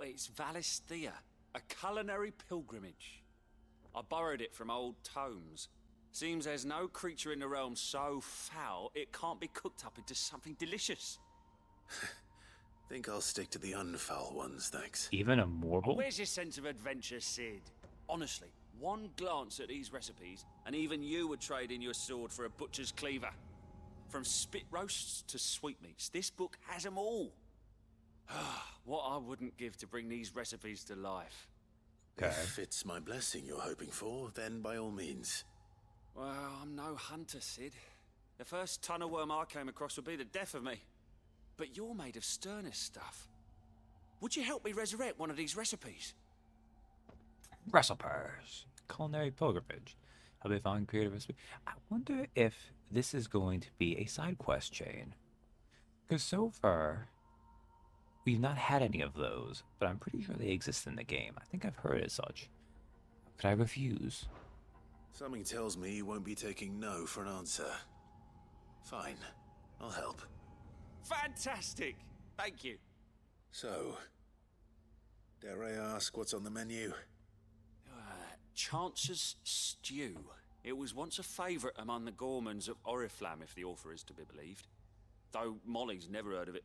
It's Valisthea, a culinary pilgrimage. I borrowed it from old tomes. Seems there's no creature in the realm so foul it can't be cooked up into something delicious. Think I'll stick to the unfoul ones, thanks. Even a mortal? Where's your sense of adventure, Sid? Honestly, one glance at these recipes, and even you would trade in your sword for a butcher's cleaver. From spit roasts to sweetmeats, this book has them all. What I wouldn't give to bring these recipes to life. Okay. If it's my blessing you're hoping for, then by all means. Well, I'm no hunter, Sid. The first tunnel worm I came across would be the death of me. But you're made of sterner stuff. Would you help me resurrect one of these recipes? Recipes. Culinary pilgrimage. Help me find creative recipe. I wonder if this is going to be a side quest chain. Because so far, we've not had any of those, but I'm pretty sure they exist in the game. I think I've heard as such. Could I refuse? Something tells me you won't be taking no for an answer. Fine, I'll help. Fantastic! Thank you. So, dare I ask what's on the menu? Chance's Stew. It was once a favourite among the gourmands of Oriflamme, if the author is to be believed. Though Molly's never heard of it.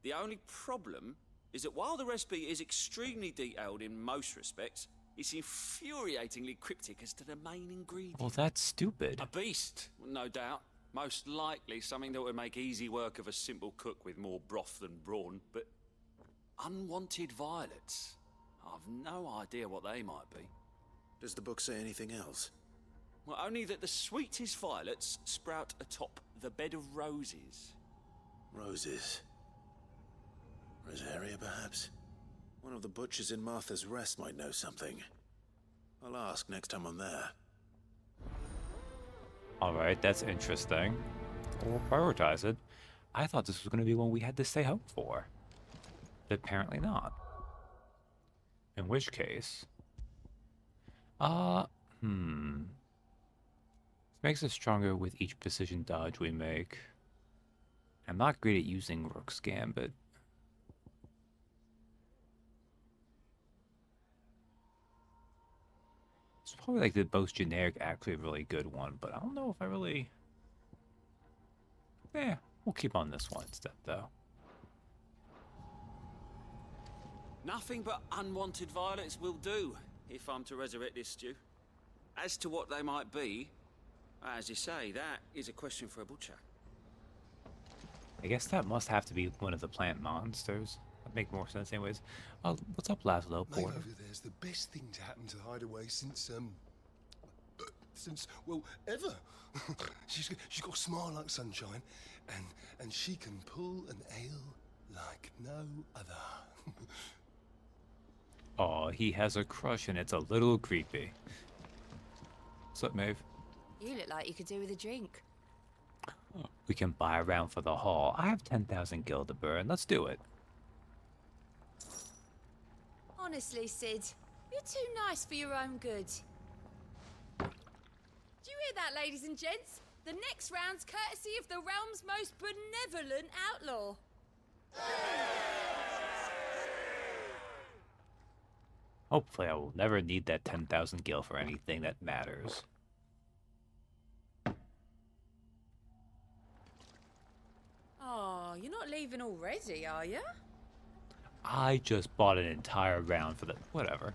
The only problem is that while the recipe is extremely detailed in most respects, it's infuriatingly cryptic as to the main ingredient. Well, that's stupid. A beast, no doubt. Most likely something that would make easy work of a simple cook with more broth than brawn, but unwanted violets. I've no idea what they might be. Does the book say anything else? Well, only that the sweetest violets sprout atop the bed of roses. Roses. Rosaria, perhaps? One of the butchers in Martha's Rest might know something. I'll ask next time I'm there. Alright, that's interesting. We'll prioritize it. I thought this was going to be one we had to stay home for. But apparently not. In which case... Makes us stronger with each precision dodge we make. I'm not great at using Rook's Gambit. It's probably like the most generic, actually really good one, but I don't know if I really... we'll keep on this one instead, though. Nothing but unwanted violets will do, if I'm to resurrect this stew. As to what they might be, as you say, that is a question for a butcher. I guess that must have to be one of the plant monsters. That'd make more sense anyways. What's up, Laszlo? Mate, Porter? over there's the best thing to happen to Hideaway since, well, ever. she's got a smile like sunshine, and she can pull an ale like no other. Oh, he has a crush and it's a little creepy. What's up, Maeve? You look like you could do with a drink. We can buy around for the haul. I have 10,000 gil to burn. Let's do it. Honestly, Sid, you're too nice for your own good. Do you hear that, ladies and gents? The next round's courtesy of the realm's most benevolent outlaw. Hopefully I will never need that 10,000 gil for anything that matters. Oh, you're not leaving already, are you? I just bought an entire round for the... whatever.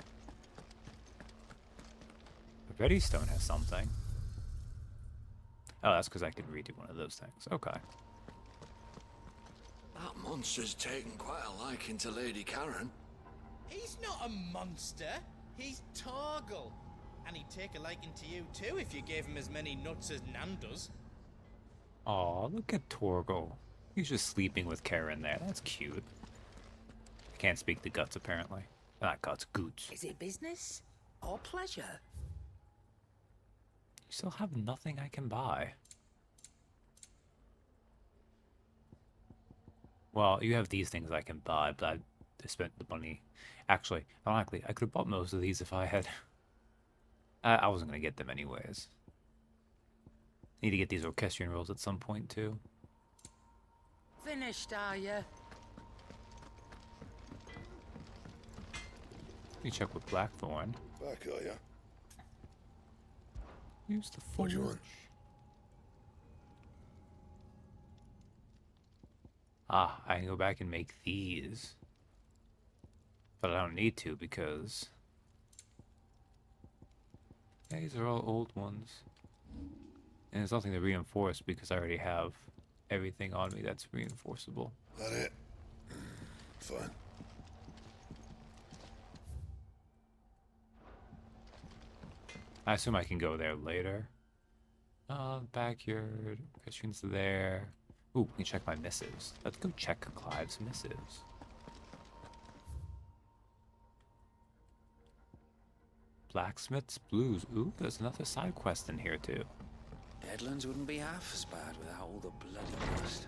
The Reddystone has something. Oh, that's because I can redo one of those things. Okay. That monster's taken quite a liking to Lady Karen. He's not a monster. He's Torgal. And he'd take a liking to you too if you gave him as many nuts as Nan does. Aw, look at Torgal. He's just sleeping with Karen there. That's cute. I can't speak the guts, apparently. Not guts, goots. Is it business or pleasure? You still have nothing I can buy. Well, you have these things I can buy, but I spent the money. Actually, ironically, I could have bought most of these if I had I wasn't gonna get them anyways. Need to get these orchestrion rolls at some point too. Finished, are you? Let me check with Blackthorn. Back, are ya? Use the forge. What do you want? Ah, I can go back and make these. But I don't need to because these are all old ones. And there's nothing to reinforce because I already have everything on me that's reinforceable. That it? Fine. I assume I can go there later. Backyard. Christian's there. Ooh, we can check my missives. Let's go check Clive's missives. Blacksmith's Blues. Ooh, there's another side quest in here too. Deadlands wouldn't be half as bad without all the bloody dust.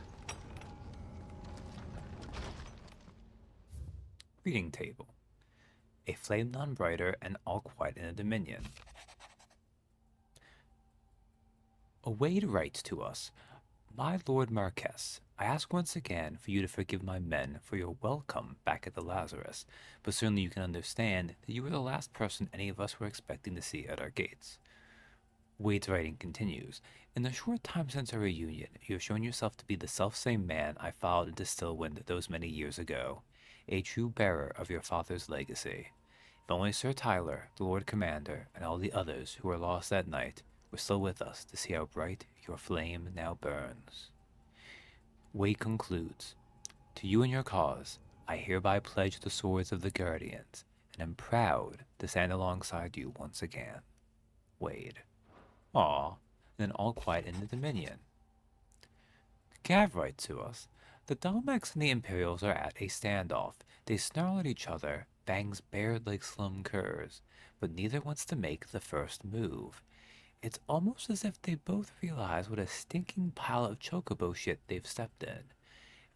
Reading table. A flame none brighter and all quiet in a dominion. A Wade writes to us, My Lord Marquess, I ask once again for you to forgive my men for your welcome back at the Lazarus, but certainly you can understand that you were the last person any of us were expecting to see at our gates. Wade's writing continues, In the short time since our reunion, you have shown yourself to be the selfsame man I followed into Stillwind those many years ago, a true bearer of your father's legacy. If only Sir Tyler, the Lord Commander, and all the others who were lost that night were still with us to see how bright your flame now burns. Wade concludes, To you and your cause, I hereby pledge the swords of the Guardians, and am proud to stand alongside you once again. Wade. Aw, and then all quiet in the Dominion. Gav writes to us, The Domex and the Imperials are at a standoff. They snarl at each other, fangs bared like slum curs, but neither wants to make the first move. It's almost as if they both realize what a stinking pile of chocobo shit they've stepped in.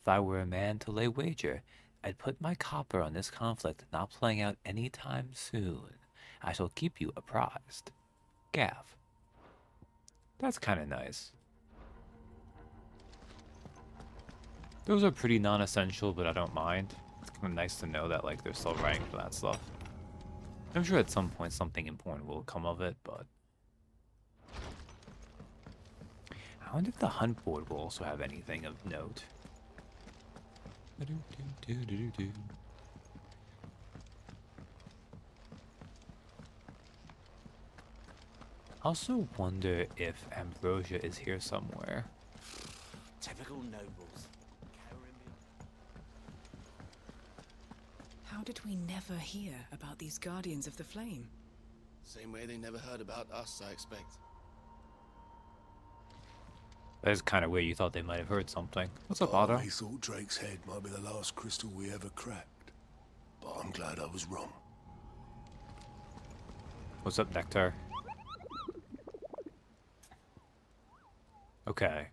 If I were a man to lay wager, I'd put my copper on this conflict not playing out any time soon. I shall keep you apprised. Gav. That's kind of nice. Those are pretty non-essential, but I don't mind. It's kind of nice to know that like they're still writing for that stuff. I'm sure at some point something important will come of it, but I wonder if the hunt board will also have anything of note. I also wonder if Ambrosia is here somewhere. Typical nobles. How did we never hear about these Guardians of the Flame? Same way they never heard about us, I expect. That's kind of weird. You thought they might have heard something. What's up, Oh, Otto? we thought Drake's head might be the last crystal we ever cracked. But I'm glad I was wrong. What's up, Nectar? Okay.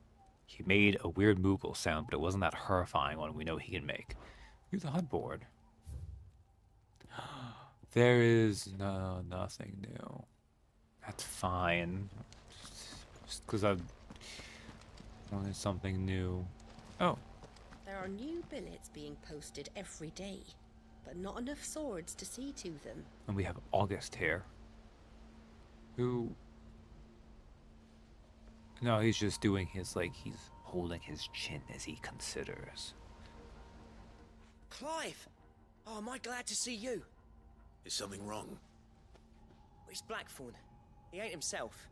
He made a weird Moogle sound, but it wasn't that horrifying one we know he can make. Use the HUD board. There is nothing new. That's fine. Just because I wanted something new. Oh. There are new billets being posted every day, but not enough swords to see to them. And we have August here. Who... No, he's just doing his, like, he's holding his chin as he considers. Clive! Oh, am I glad to see you? Is something wrong? Well, it's Blackthorn. He ain't himself.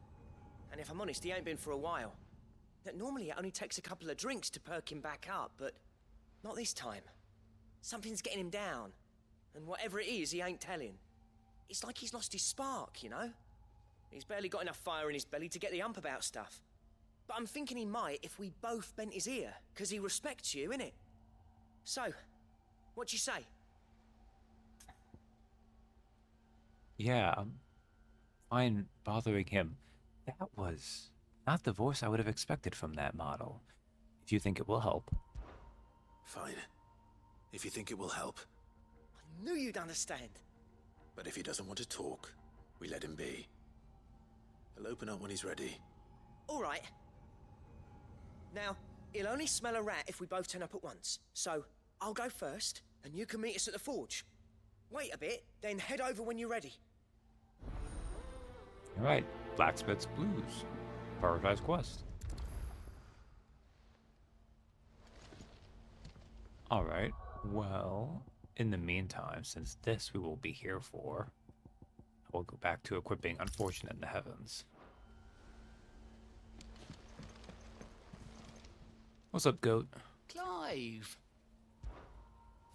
And if I'm honest, he ain't been for a while. That normally it only takes a couple of drinks to perk him back up, but not this time. Something's getting him down. And whatever it is, he ain't telling. It's like he's lost his spark, you know? He's barely got enough fire in his belly to get the ump about stuff. But I'm thinking he might if we both bent his ear, 'cause he respects you, innit? So, what you say? Yeah, I'm fine bothering him. That was not the voice I would have expected from that model. If you think it will help. Fine. If you think it will help. I knew you'd understand. But if he doesn't want to talk, we let him be. He'll open up when he's ready. All right. Now, he'll only smell a rat if we both turn up at once. So, I'll go first, and you can meet us at the forge. Wait a bit, then head over when you're ready. Alright, Blacksmith's Blues. Prioritize quest. Alright, well, in the meantime, since this we will be here for, we'll go back to equipping Unfortunate in the Heavens. What's up, goat? Clive.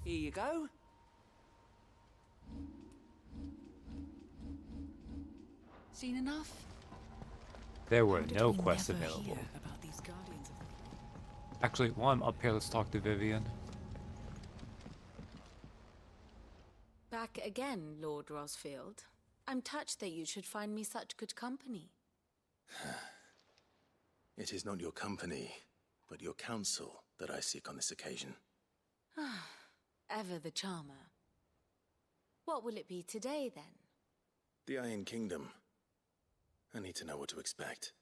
Here you go. Seen enough? There were no quests available. Actually, while I'm up here, let's talk to Vivian. Back again, Lord Rosfield. I'm touched that you should find me such good company. It is not your company, but your counsel that I seek on this occasion. Ever the charmer. What will it be today, then? The Iron Kingdom. I need to know what to expect.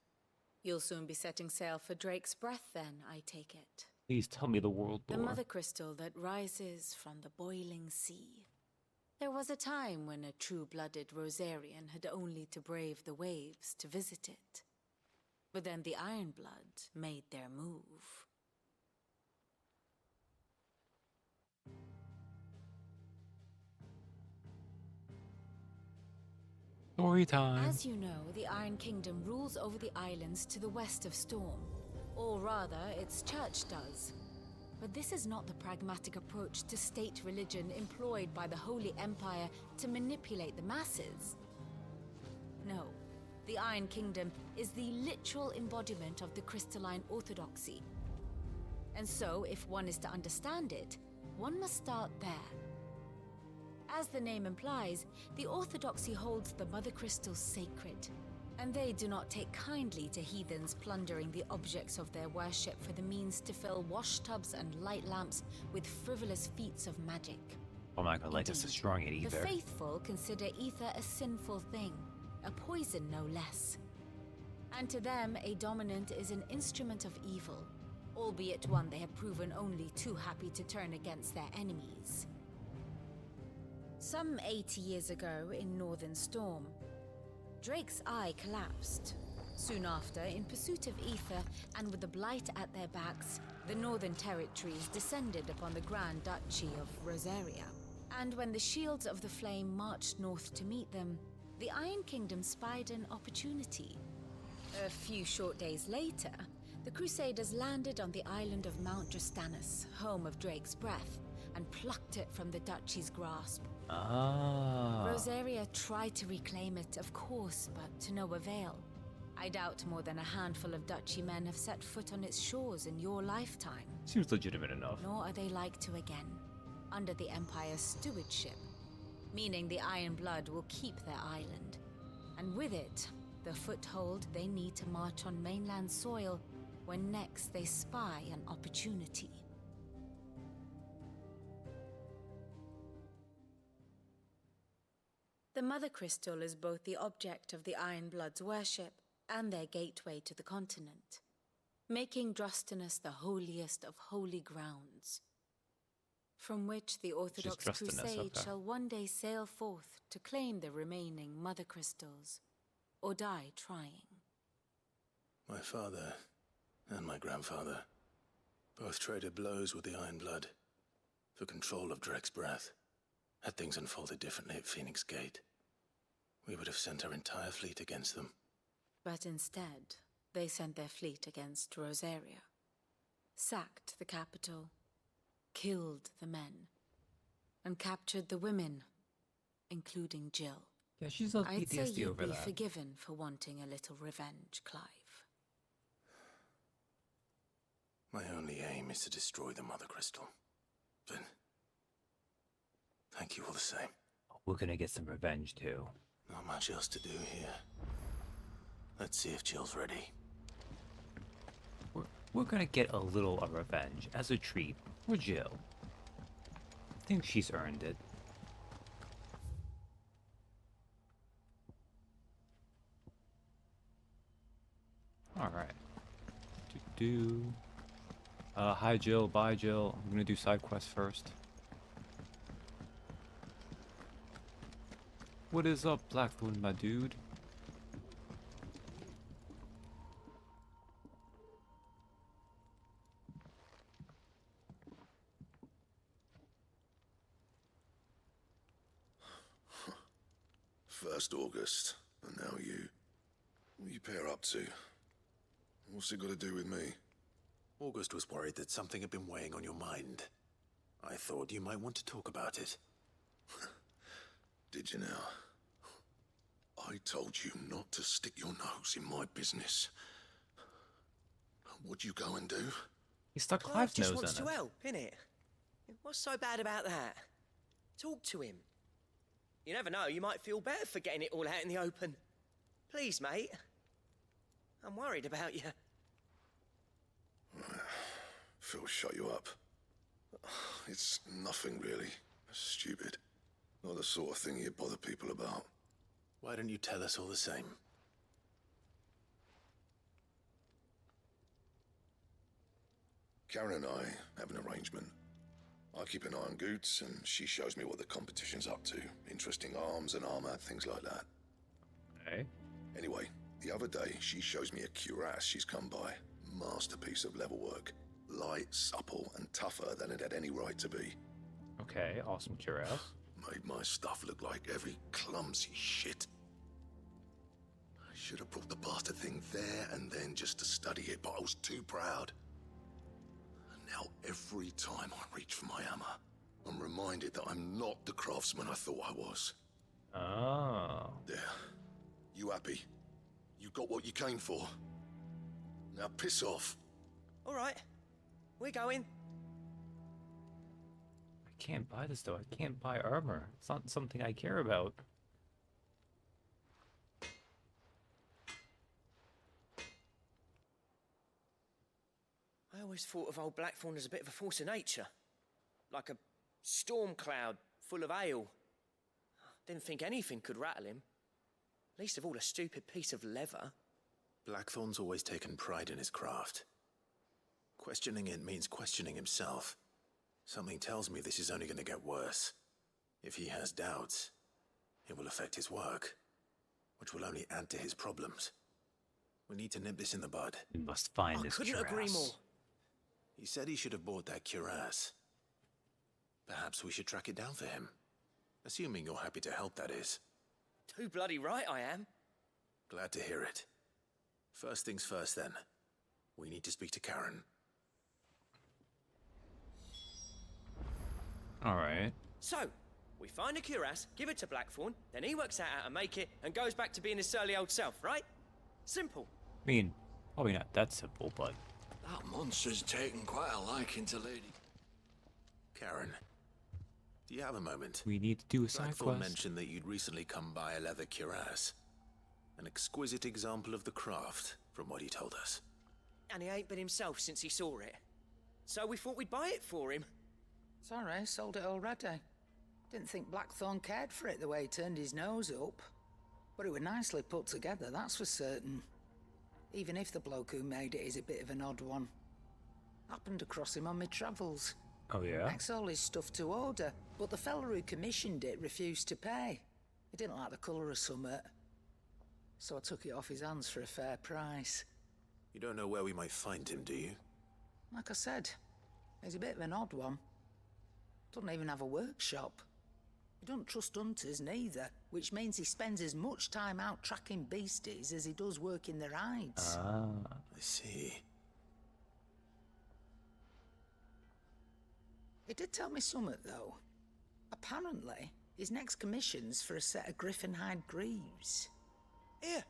You'll soon be setting sail for Drake's Breath, then, I take it. Please tell me the world The door. mother crystal that rises from the boiling sea. There was a time when a true-blooded Rosarian had only to brave the waves to visit it. But then the Ironblood made their move. Story time. As you know, the Iron Kingdom rules over the islands to the west of Storm. Or rather, its church does. But this is not the pragmatic approach to state religion employed by the Holy Empire to manipulate the masses. No, the Iron Kingdom is the literal embodiment of the crystalline orthodoxy. And so, if one is to understand it, one must start there. As the name implies, the orthodoxy holds the mother crystals sacred, and they do not take kindly to heathens plundering the objects of their worship for the means to fill washtubs and light lamps with frivolous feats of magic. I'm not gonna let us destroying it either. The faithful consider ether a sinful thing, a poison no less. And to them, a dominant is an instrument of evil, albeit one they have proven only too happy to turn against their enemies. Some 80 years ago in Northern Storm, Drake's eye collapsed. Soon after, in pursuit of ether and with the blight at their backs, the Northern Territories descended upon the Grand Duchy of Rosaria. And when the Shields of the Flame marched north to meet them, the Iron Kingdom spied an opportunity. A few short days later, the Crusaders landed on the island of Mount Drastanus, home of Drake's Breath, and plucked it from the Duchy's grasp. Rosaria tried to reclaim it, of course, but to no avail. I doubt more than a handful of Duchy men have set foot on its shores in your lifetime. Seems legitimate enough. Nor are they like to again, under the Empire's stewardship, meaning the Iron Blood will keep their island, and with it, the foothold they need to march on mainland soil when next they spy an opportunity. The Mother Crystal is both the object of the Iron Blood's worship and their gateway to the continent, making Drastanus the holiest of holy grounds, from which the Orthodox Crusade shall one day sail forth to claim the remaining Mother Crystals, or die trying. My father and my grandfather both traded blows with the Iron Blood for control of Drake's Breath. Had things unfolded differently at Phoenix Gate, we would have sent our entire fleet against them. But instead, they sent their fleet against Rosaria, sacked the capital, killed the men, and captured the women, including Jill. Yeah, she's on I'd say PTSD you'd over be that. forgiven for wanting a little revenge, Clive. My only aim is to destroy the Mother Crystal. But thank you all the same. We're gonna get some revenge too. Not much else to do here. Let's see if Jill's ready. We're gonna get a little of revenge as a treat for Jill. I think she's earned it. Alright. Hi Jill, bye Jill. I'm gonna do side quests first. What is up, Blackthorn, my dude? First August, and now you. What are you pair up to? What's it got to do with me? August was worried that something had been weighing on your mind. I thought you might want to talk about it. Did you now? I told you not to stick your nose in my business. What'd you go and do? He stuck Clive Clive's just nose wants in to it. help, innit? What's so bad about that? Talk to him. You never know, you might feel better for getting it all out in the open. Please, mate. I'm worried about you. Phil shut you up. It's nothing really. Stupid. Not the sort of thing you bother people about. Why don't you tell us all the same? Karen and I have an arrangement. I keep an eye on Goots, and she shows me what the competition's up to. Interesting arms and armor, things like that. Okay. Anyway, the other day, she shows me a cuirass she's come by. Masterpiece of level work. Light, supple, and tougher than it had any right to be. Okay, awesome cuirass. Made my stuff look like every clumsy shit. I should have brought the bastard thing there and then just to study it, but I was too proud. And now every time I reach for my hammer, I'm reminded that I'm not the craftsman I thought I was. Oh. There. You happy? You got what you came for. Now piss off. All right. We're going. I can't buy this though. I can't buy armor. It's not something I care about. I always thought of old Blackthorn as a bit of a force of nature. Like a storm cloud full of ale. Didn't think anything could rattle him. Least of all a stupid piece of leather. Blackthorn's always taken pride in his craft. Questioning it means questioning himself. Something tells me this is only going to get worse. If he has doubts, it will affect his work, which will only add to his problems. We need to nip this in the bud. We must find this couldn't cuirass. agree more. He said he should have bought that cuirass. Perhaps we should track it down for him. Assuming you're happy to help, that is. Too bloody right I am. Glad to hear it. First things first, then. We need to speak to Karen. Alright. So, we find a cuirass, give it to Blackthorn, then he works out how to make it and goes back to being his surly old self, right? Simple. I mean, probably not that simple, but... That monster's taken quite a liking to Lady. Karen, do you have a moment? We need to do a side Blackthorn quest. mentioned that you'd recently come by a leather cuirass. An exquisite example of the craft, from what he told us. And he ain't been himself since he saw it. So we thought we'd buy it for him. Sorry, sold it already. Didn't think Blackthorn cared for it the way he turned his nose up. But it was nicely put together, that's for certain. Even if the bloke who made it is a bit of an odd one. Happened across him on my travels. Oh yeah? Makes all his stuff to order, but the fella who commissioned it refused to pay. He didn't like the colour of summit. So I took it off his hands for a fair price. You don't know where we might find him, do you? Like I said, he's a bit of an odd one. Doesn't even have a workshop. He don't trust hunters neither, which means he spends as much time out tracking beasties as he does working their hides. Ah. I see. He did tell me something, though. Apparently, his next commission's for a set of griffin hide greaves. Here,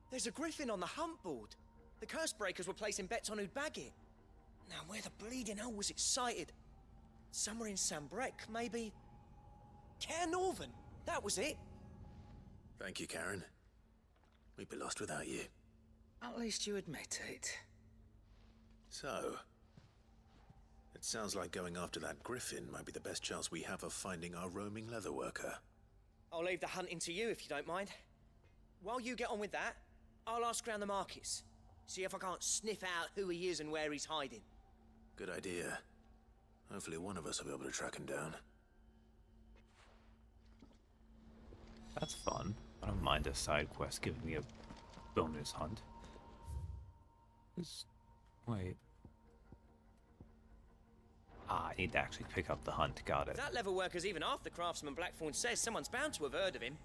there's a griffin on the hunt board. The curse breakers were placing bets on who'd bag it. Now, where the bleeding hell was it sighted? Somewhere in Sambrec, maybe... Care Northern, that was it. Thank you, Karen. We'd be lost without you. At least you admit it. So, it sounds like going after that griffin might be the best chance we have of finding our roaming leatherworker. I'll leave the hunting to you if you don't mind. While you get on with that, I'll ask around the markets. See if I can't sniff out who he is and where he's hiding. Good idea. Hopefully one of us will be able to track him down. That's fun. I don't mind a side quest giving me a bonus hunt. Wait. Ah, I need to actually pick up the hunt. Got it. If that leather worker's even half the craftsman Blackthorn says, someone's bound to have heard of him.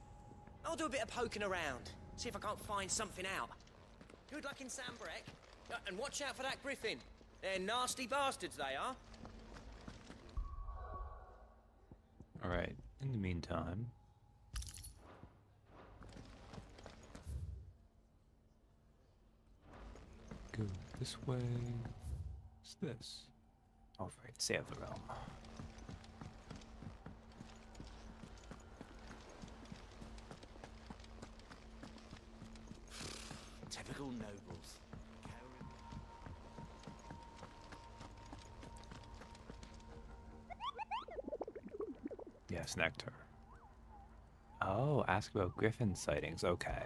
I'll do a bit of poking around. See if I can't find something out. Good luck in Sambrek. And watch out for that griffin. They're nasty bastards, they are. Alright, in the meantime... Go this way... What's this? Alright, save the realm. Typical nobles. Yes, nectar. Oh, ask about griffin sightings. Okay.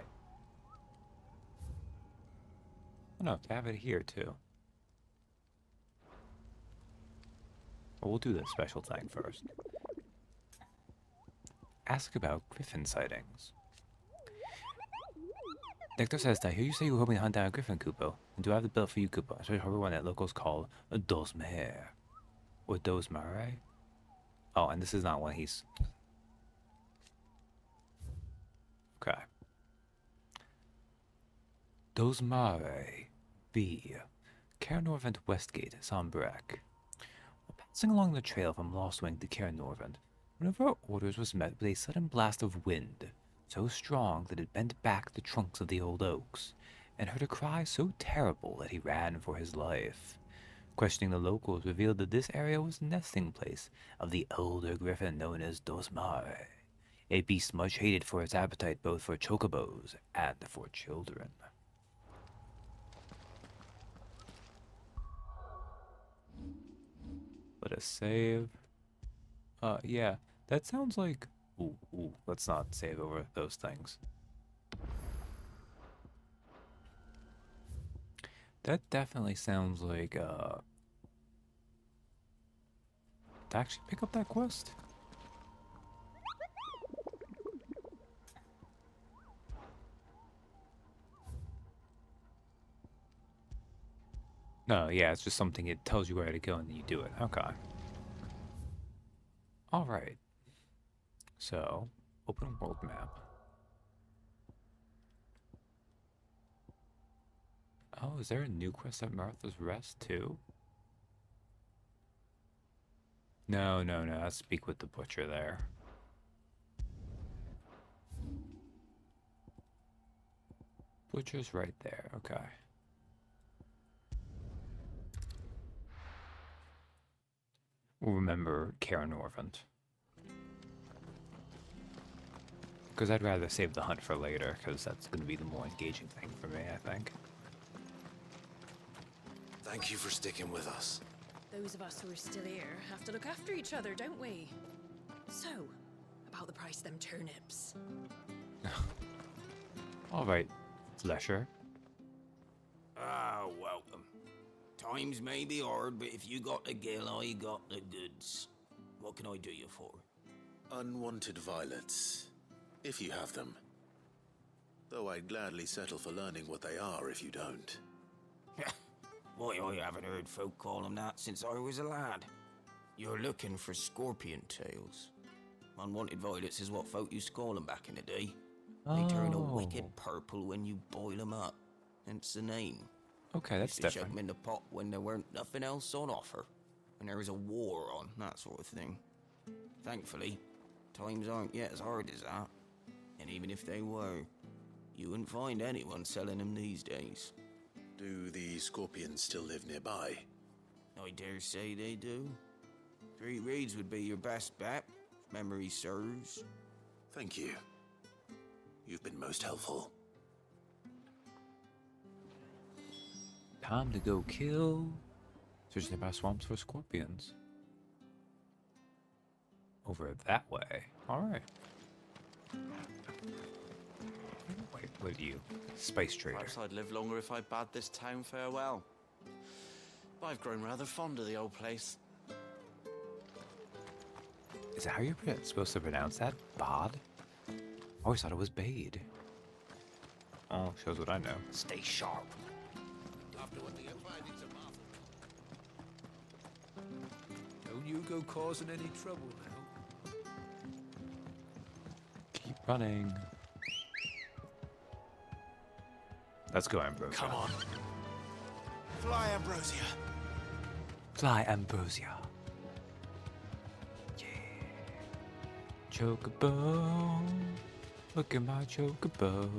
Oh no, they have it here too. Well, we'll do the special thing first. Ask about griffin sightings. Nectar says, I hear you say you were hoping to hunt down a griffin, Kupo. And do I have the bill for you, Kupo? Especially one that locals call a dosmare. Or dosmare? Oh, and this is not one he's... Okay. Dosmare. B. Cairnorvent Westgate, Sambrek. While passing along the trail from Lost Wing to Cairnorvent, one of our orders was met with a sudden blast of wind, so strong that it bent back the trunks of the old oaks, and heard a cry so terrible that he ran for his life. Questioning the locals revealed that this area was the nesting place of the elder griffin known as Dosmare, a beast much hated for its appetite both for chocobos and for children. Let us save. Yeah, that sounds like... Ooh, let's not save over those things. That definitely sounds like, to actually pick up that quest? No, yeah, it's just something, it tells you where to go and then you do it. Okay. Alright. So, open world map. Oh, is there a new quest at Martha's Rest too? No, I'll speak with the butcher there. Butcher's right there, okay. We'll remember Cairnorvent. Because I'd rather save the hunt for later, because that's going to be the more engaging thing for me, I think. Thank you for sticking with us. Those of us who are still here have to look after each other, don't we? So, about the price of them turnips. Alright, Flesher. Ah, welcome. Times may be hard, but if you got the gill, I got the goods. What can I do you for? Unwanted violets, if you have them. Though I'd gladly settle for learning what they are if you don't. Why, I haven't heard folk call them that since I was a lad. You're looking for scorpion tails. Unwanted violets is what folk used to call them back in the day. They turn a wicked purple when you boil them up. Hence the name. Okay, that's Used to chuck different. them in the pot when there weren't nothing else on offer. When there was a war on, that sort of thing. Thankfully, times aren't yet as hard as that. And even if they were, you wouldn't find anyone selling them these days. Do the scorpions still live nearby? I dare say they do. 3 Reeds would be your best bet, if memory serves. Thank you. You've been most helpful. Time to go kill. Searching about swamps for scorpions. Over that way. Alright. Wait. What are you? Spice trader. Perhaps I'd live longer if I bade this town farewell. But I've grown rather fond of the old place. Is that how you're supposed to pronounce that? Bod? I always thought it was Bade. Oh, shows what I know. Stay sharp. After what the findings of Martha. Don't you go causing any trouble now. Keep running. Let's go, Ambrosia. Come on. Fly, Ambrosia. Fly, Ambrosia. Yeah. Chocobo. Look at my Chocobo.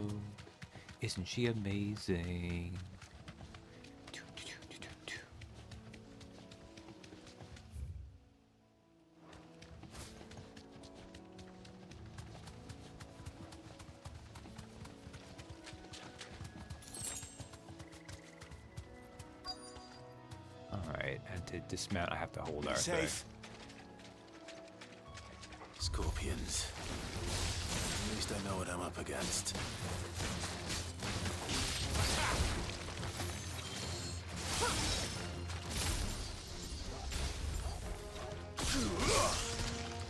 Isn't she amazing? Alright, and to dismount I have to hold Arthur. Safe. Scorpions. At least I know what I'm up against.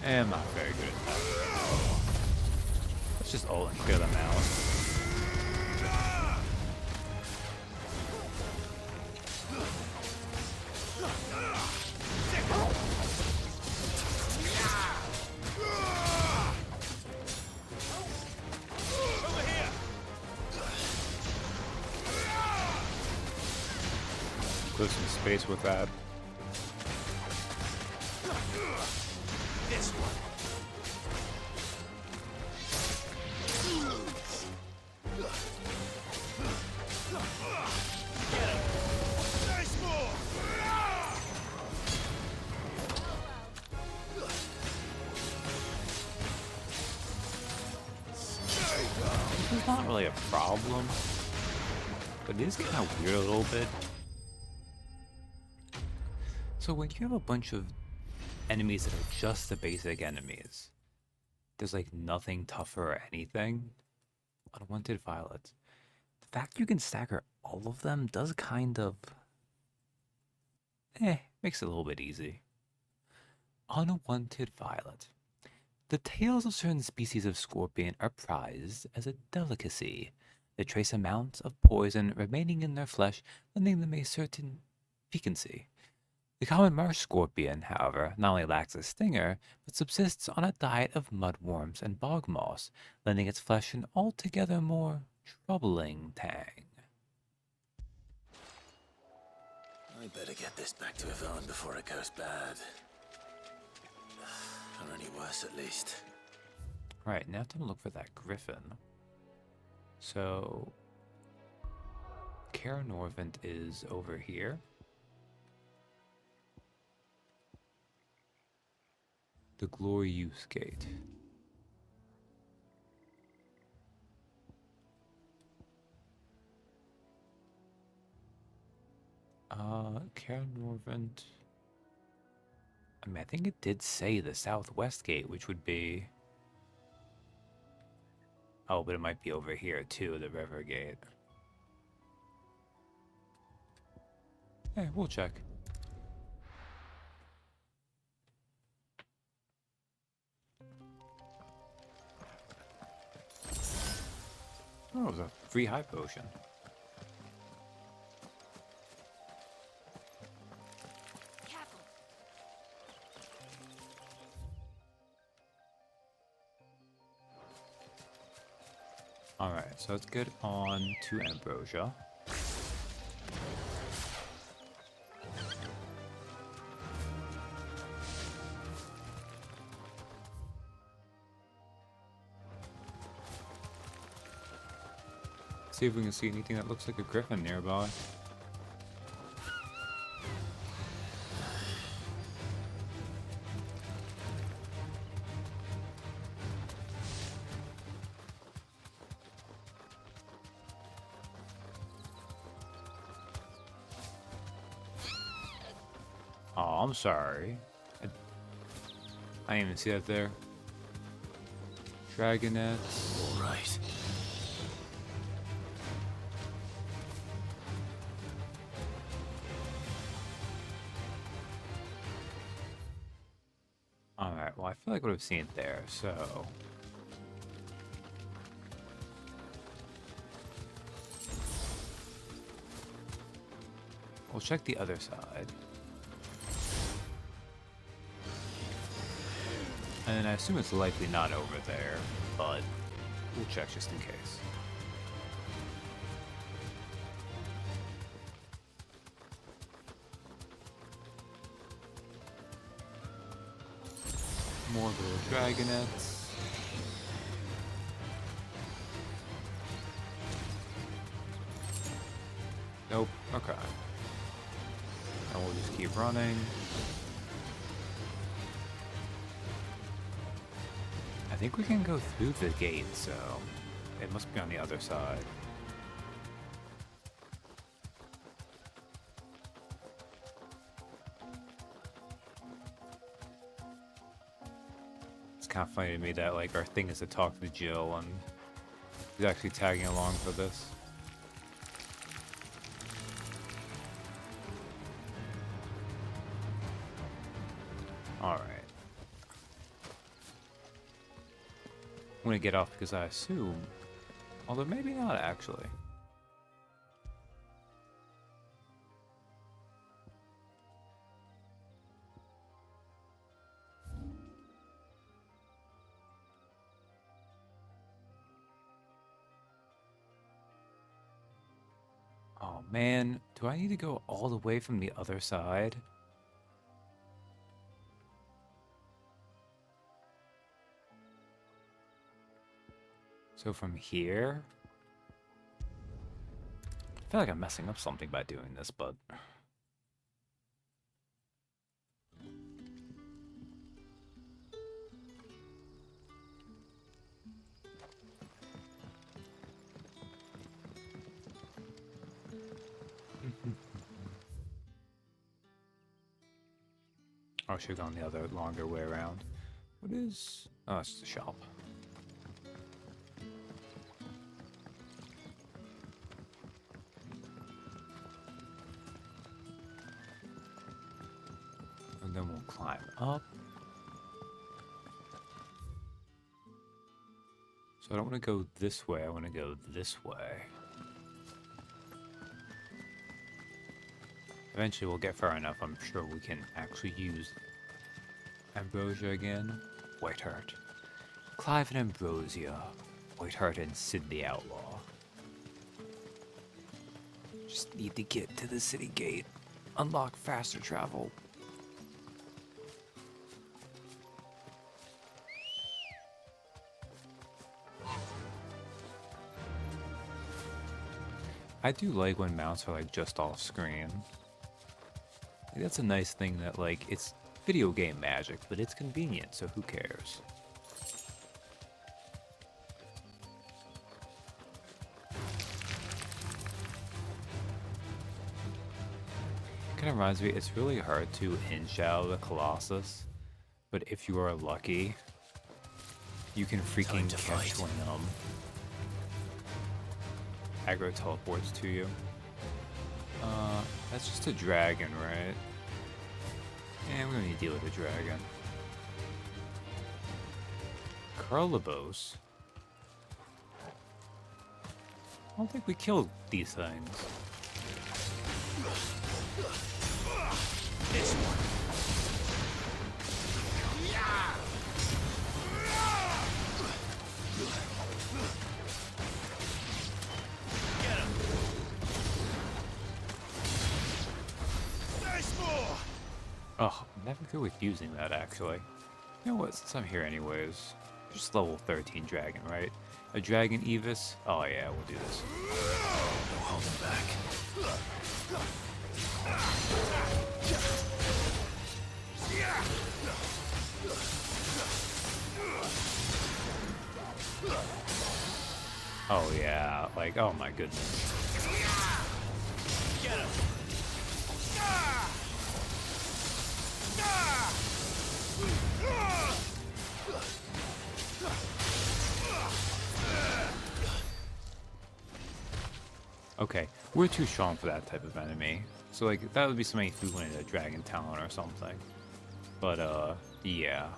I'm not very good at that. Let's just ult and clear them out. Clear some space with that. This one. Get him. Nice more. This is not really a problem, but it is kind of weird a little bit. So when you have a bunch of enemies that are just the basic enemies, there's like nothing tougher or anything. Unwanted Violet. The fact you can stagger all of them does kind of... makes it a little bit easy. Unwanted Violet. The tails of certain species of scorpion are prized as a delicacy. The trace amounts of poison remaining in their flesh, lending them a certain piquancy. The common marsh scorpion, however, not only lacks a stinger, but subsists on a diet of mudworms and bog moss, lending its flesh an altogether more troubling tang. I better get this back to Yvonne before it goes bad. Or any worse, at least. Right, now time to look for that griffin. So, Kaer Norvent is over here. The Glorious Gate. Kaer Norvent. I mean, I think it did say the Southwest Gate, which would be... Oh, but it might be over here too, the River Gate. Hey, we'll check. Oh, it was a free high potion. Alright, so let's get on to Ambrosia. See if we can see anything that looks like a griffin nearby. Oh, I'm sorry. I didn't even see that there. Dragonets. All right. I feel like I would have seen it there, so... We'll check the other side. And I assume it's likely not over there, but we'll check just in case. More little dragonettes. Nope, okay. And we'll just keep running. I think we can go through the gate, so it must be on the other side. It's kind of funny to me that like our thing is to talk to Jill and he's actually tagging along for this. Alright. I'm gonna get off because I assume, although maybe not actually. Oh man, do I need to go all the way from the other side? So from here? I feel like I'm messing up something by doing this, but... I should have gone the other longer way around. What is... Oh, it's the shop. And then we'll climb up. So I don't want to go this way, I want to go this way. Eventually we'll get far enough, I'm sure we can actually use Ambrosia again. Whiteheart. Clive and Ambrosia. Whiteheart and Sid the Outlaw. Just need to get to the city gate. Unlock faster travel. I do like when mounts are like just off screen. Like, that's a nice thing that like it's video game magic, but it's convenient, so who cares? Kind of reminds me, it's really hard to inch out the Colossus, but if you are lucky, you can freaking catch one aggro teleports to you. That's just a dragon, right? And we're gonna need to deal with a dragon. Carlibos? I don't think we killed these things. This one. Get him. Nice more. Oh, I'm never good with using that actually. You know what, since I'm here anyways, just level 13 dragon, right? A dragon Evis? Oh yeah, we'll do this. No holding back. Oh yeah, like, oh my goodness. Get him. Okay, we're too strong for that type of enemy. So like, that would be something if we went into Dragon Town or something. But yeah.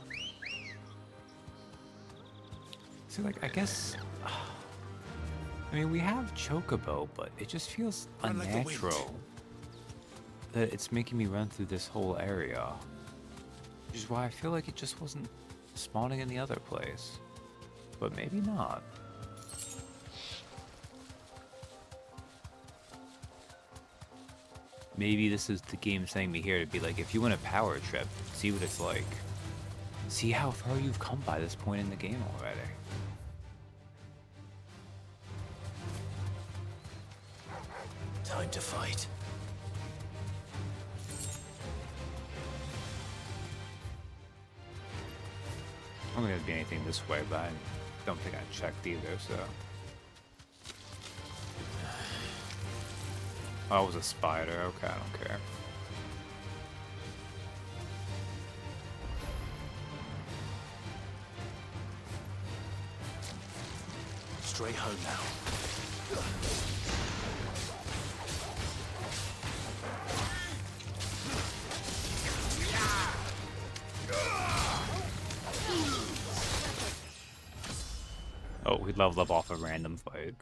See, like, I guess... I mean, we have Chocobo, but it just feels Run like the wind. unnatural that it's making me run through this whole area. Which is why I feel like it just wasn't spawning in the other place. But maybe not. Maybe this is the game sending me here to be like, if you want a power trip, see what it's like. See how far you've come by this point in the game already. Time to fight. I don't think there'd be anything this way, but I don't think I checked either, so. Oh, it was a spider. Okay, I don't care. Straight home now. Oh, we leveled up off a random fight.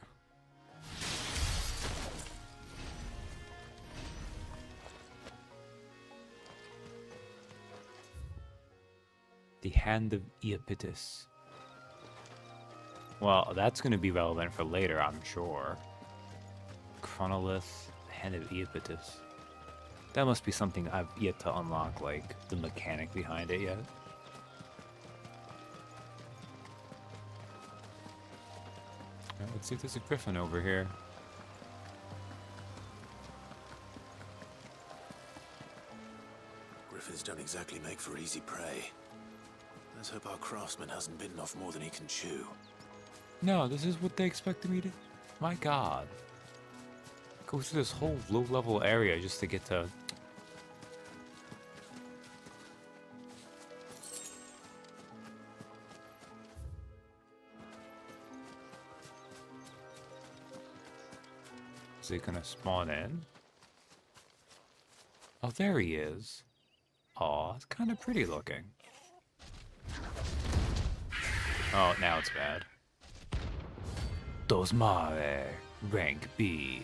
The Hand of Iapetus. Well, that's going to be relevant for later, I'm sure. Chronolith, Hand of Iapetus. That must be something I've yet to unlock, like, the mechanic behind it yet. Alright, let's see if there's a griffin over here. Griffins don't exactly make for easy prey. Let's hope our craftsman hasn't bitten off more than he can chew. No, this is what they expected me to... My god. Go through this whole low-level area just to get to... Is he gonna spawn in? Oh, there he is. Aw, it's kind of pretty looking. Oh, now it's bad. Dos Mare, rank B.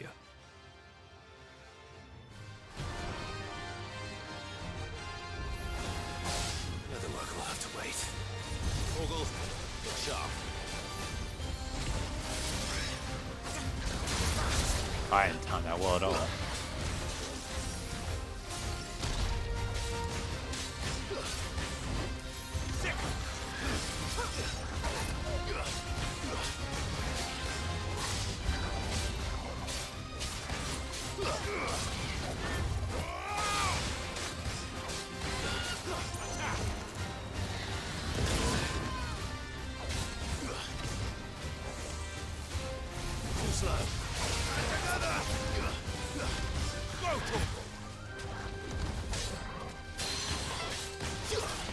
The other work will have to wait. Torgal, look sharp. I didn't time that well at all. Too slow. Another. Go, Torgal.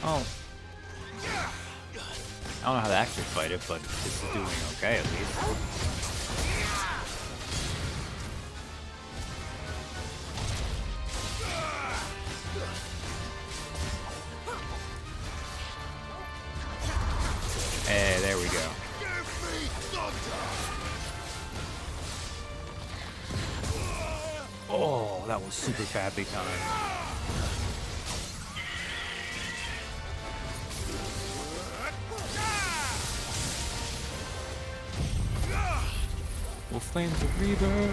Oh. I don't know how to actually fight it, but this is doing okay at least. Hey, there we go. Oh, that was super crappy time. Well, Flames of Reaver.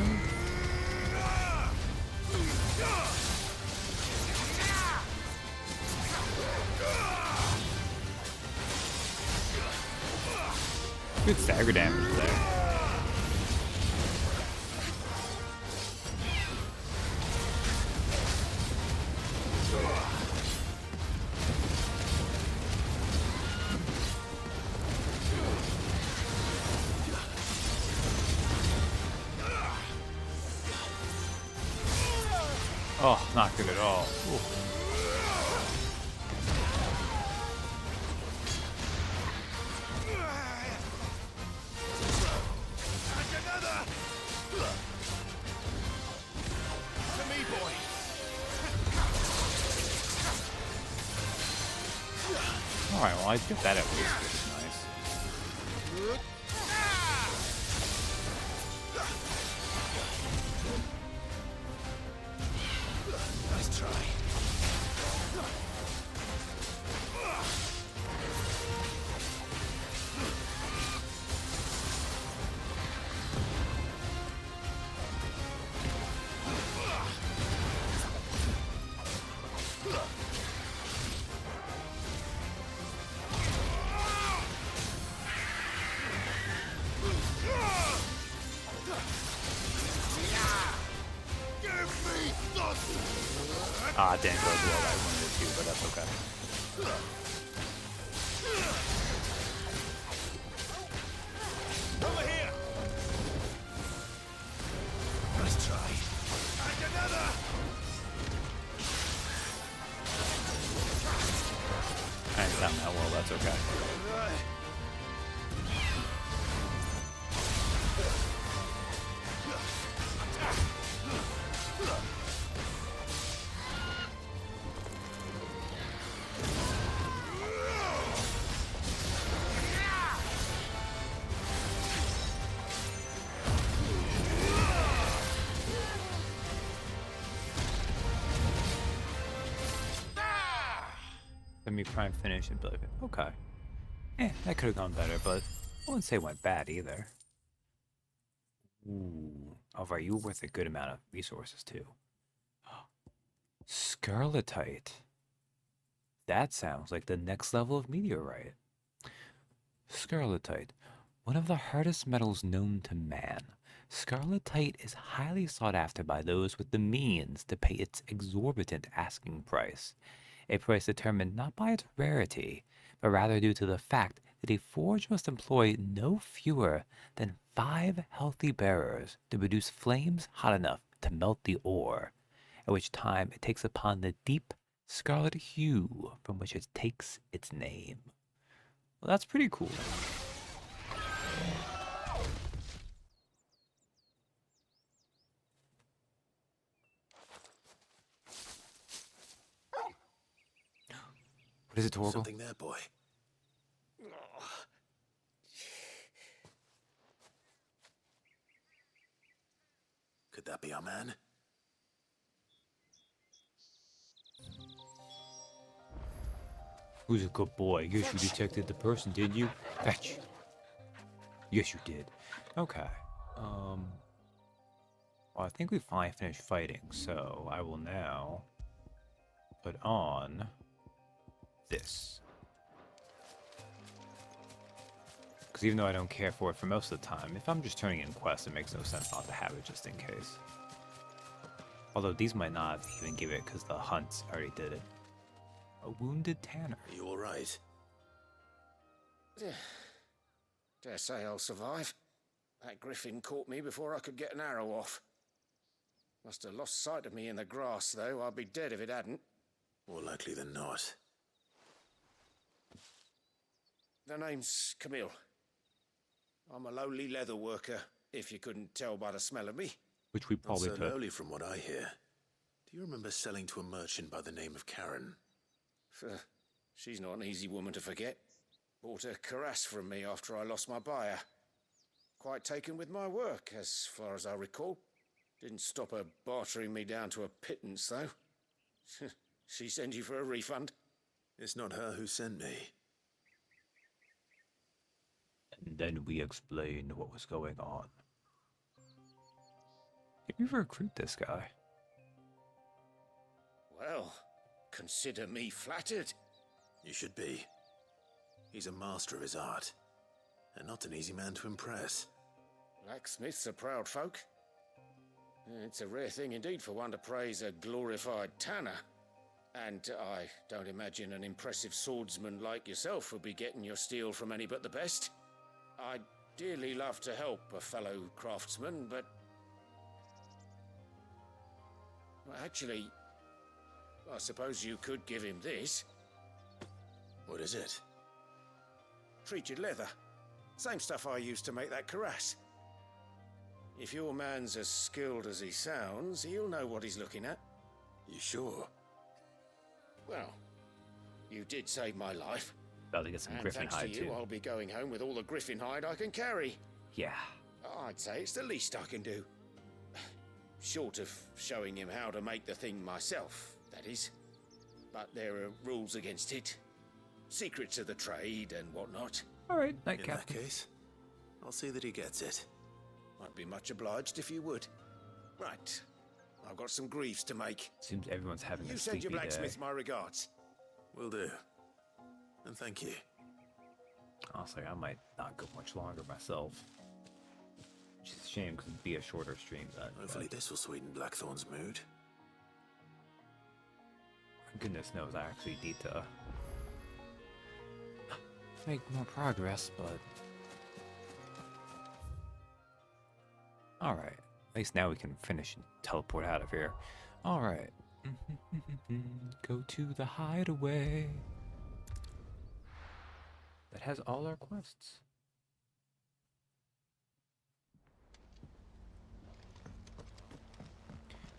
Good stagger damage there. Oh, not good at all. Ooh. Alright, well I get that at least, which is nice. Ah, it didn't go as well as I wanted it to, but that's okay. Over here! Nice try. And another! I didn't sound that well, that's okay. Right. Let me try and finish and believe it. Okay. That could have gone better, but I wouldn't say it went bad either. Ooh. Alright, you were worth a good amount of resources too. Scarletite. That sounds like the next level of meteorite. Scarletite, one of the hardest metals known to man. Scarletite is highly sought after by those with the means to pay its exorbitant asking price. A price determined not by its rarity, but rather due to the fact that a forge must employ no fewer than 5 healthy bearers to produce flames hot enough to melt the ore, at which time it takes upon the deep scarlet hue from which it takes its name. Well, that's pretty cool. What is it, Torgal? Something there, boy. Could that be our man? Who's a good boy? Yes, you detected the person, did you? Fetch. Yes, you did. Okay. Well, I think we finally finished fighting, so I will now put on this. Because even though I don't care for it for most of the time, if I'm just turning in quests, it makes no sense not to have it just in case. Although these might not even give it because the hunts already did it. A wounded Tanner. Are you alright? Dare say I'll survive. That griffin caught me before I could get an arrow off. Must have lost sight of me in the grass, though. I'd be dead if it hadn't. More likely than not. The name's Camille. I'm a lowly leather worker, if you couldn't tell by the smell of me. Which we probably Not so could. lowly from what I hear. Do you remember selling to a merchant by the name of Karen? She's not an easy woman to forget. Bought a cuirass from me after I lost my buyer. Quite taken with my work, as far as I recall. Didn't stop her bartering me down to a pittance, though. She sent you for a refund? It's not her who sent me. And then we explained what was going on. Did you recruit this guy? Well, consider me flattered. You should be. He's a master of his art, and not an easy man to impress. Blacksmiths are proud folk. It's a rare thing indeed for one to praise a glorified tanner. And I don't imagine an impressive swordsman like yourself would be getting your steel from any but the best. I'd dearly love to help a fellow craftsman, but... Well, actually, I suppose you could give him this. What is it? Treated leather. Same stuff I used to make that cuirass. If your man's as skilled as he sounds, he'll know what he's looking at. You sure? Well, you did save my life. About to get some And griffin thanks hide to you, too. I'll be going home with all the griffin hide I can carry. Yeah. I'd say it's the least I can do. Short of showing him how to make the thing myself, that is. But there are rules against it. Secrets of the trade and whatnot. Alright, night, In Captain. that case, I'll see that he gets it. I'd be much obliged if you would. Right. I've got some griefs to make. Seems everyone's having You a send your sleepy blacksmith day. my regards. Will do. And thank you. Honestly, I might not go much longer myself. Which is a shame because it'd be a shorter stream then. Hopefully this will sweeten Blackthorn's mood. Goodness knows I actually need to make more progress, but... Alright. At least now we can finish and teleport out of here. Alright. Go to the hideaway. That has all our quests.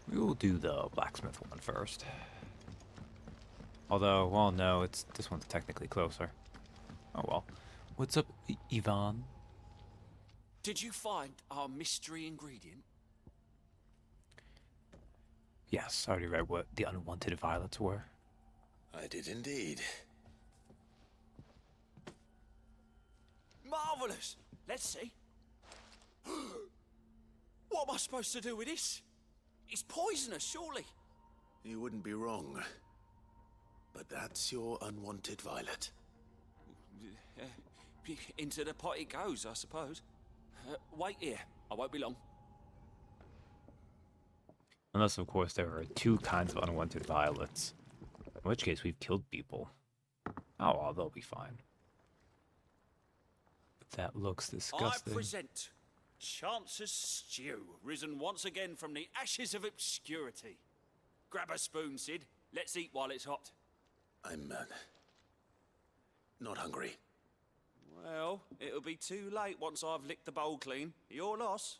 We will do the blacksmith one first. Although, well, no, this one's technically closer. Oh well. What's up, Ivan? Did you find our mystery ingredient? Yes, I already read what the unwanted violets were. I did indeed. Marvelous! Let's see. What am I supposed to do with this? It's poisonous, surely. You wouldn't be wrong. But that's your unwanted violet. Into the pot it goes, I suppose. Wait here. I won't be long. Unless, of course, there are two kinds of unwanted violets. In which case, we've killed people. Oh, well, they'll be fine. But that looks disgusting. I present Chance's Stew, risen once again from the ashes of obscurity. Grab a spoon, Sid. Let's eat while it's hot. I'm, not hungry. Well, it'll be too late once I've licked the bowl clean. Your loss.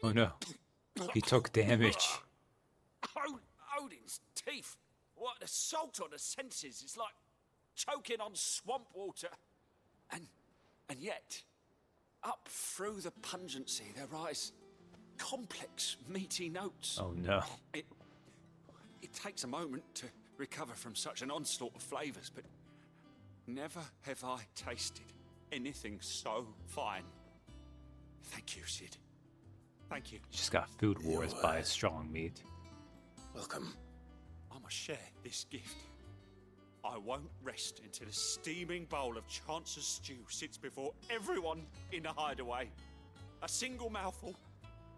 Oh no. He took damage. Odin's teeth. What an assault on the senses. It's like choking on swamp water. And yet, up through the pungency there rise complex, meaty notes. Oh no. It takes a moment to recover from such an onslaught of flavours, but never have I tasted anything so fine. Thank you, Sid. Thank you. Just got food wars by strong meat. Welcome. I must share this gift. I won't rest until a steaming bowl of Chance's Stew sits before everyone in the hideaway. A single mouthful,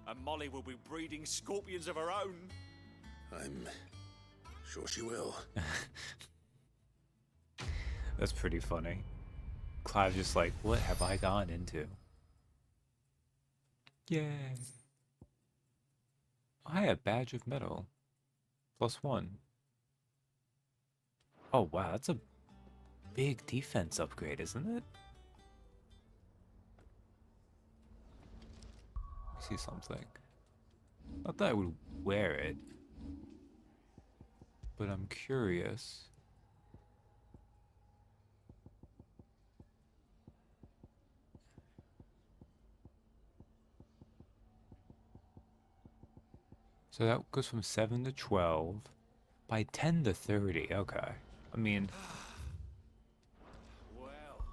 and Molly will be breeding scorpions of her own. I'm sure she will. That's pretty funny. Clive's just like, what have I gone into? Yay. I have badge of metal. +1. Oh wow, that's a big defense upgrade, isn't it? I see something. Not that I would wear it, but I'm curious. So that goes from 7 to 12. By 10 to 30, okay. I mean... Well.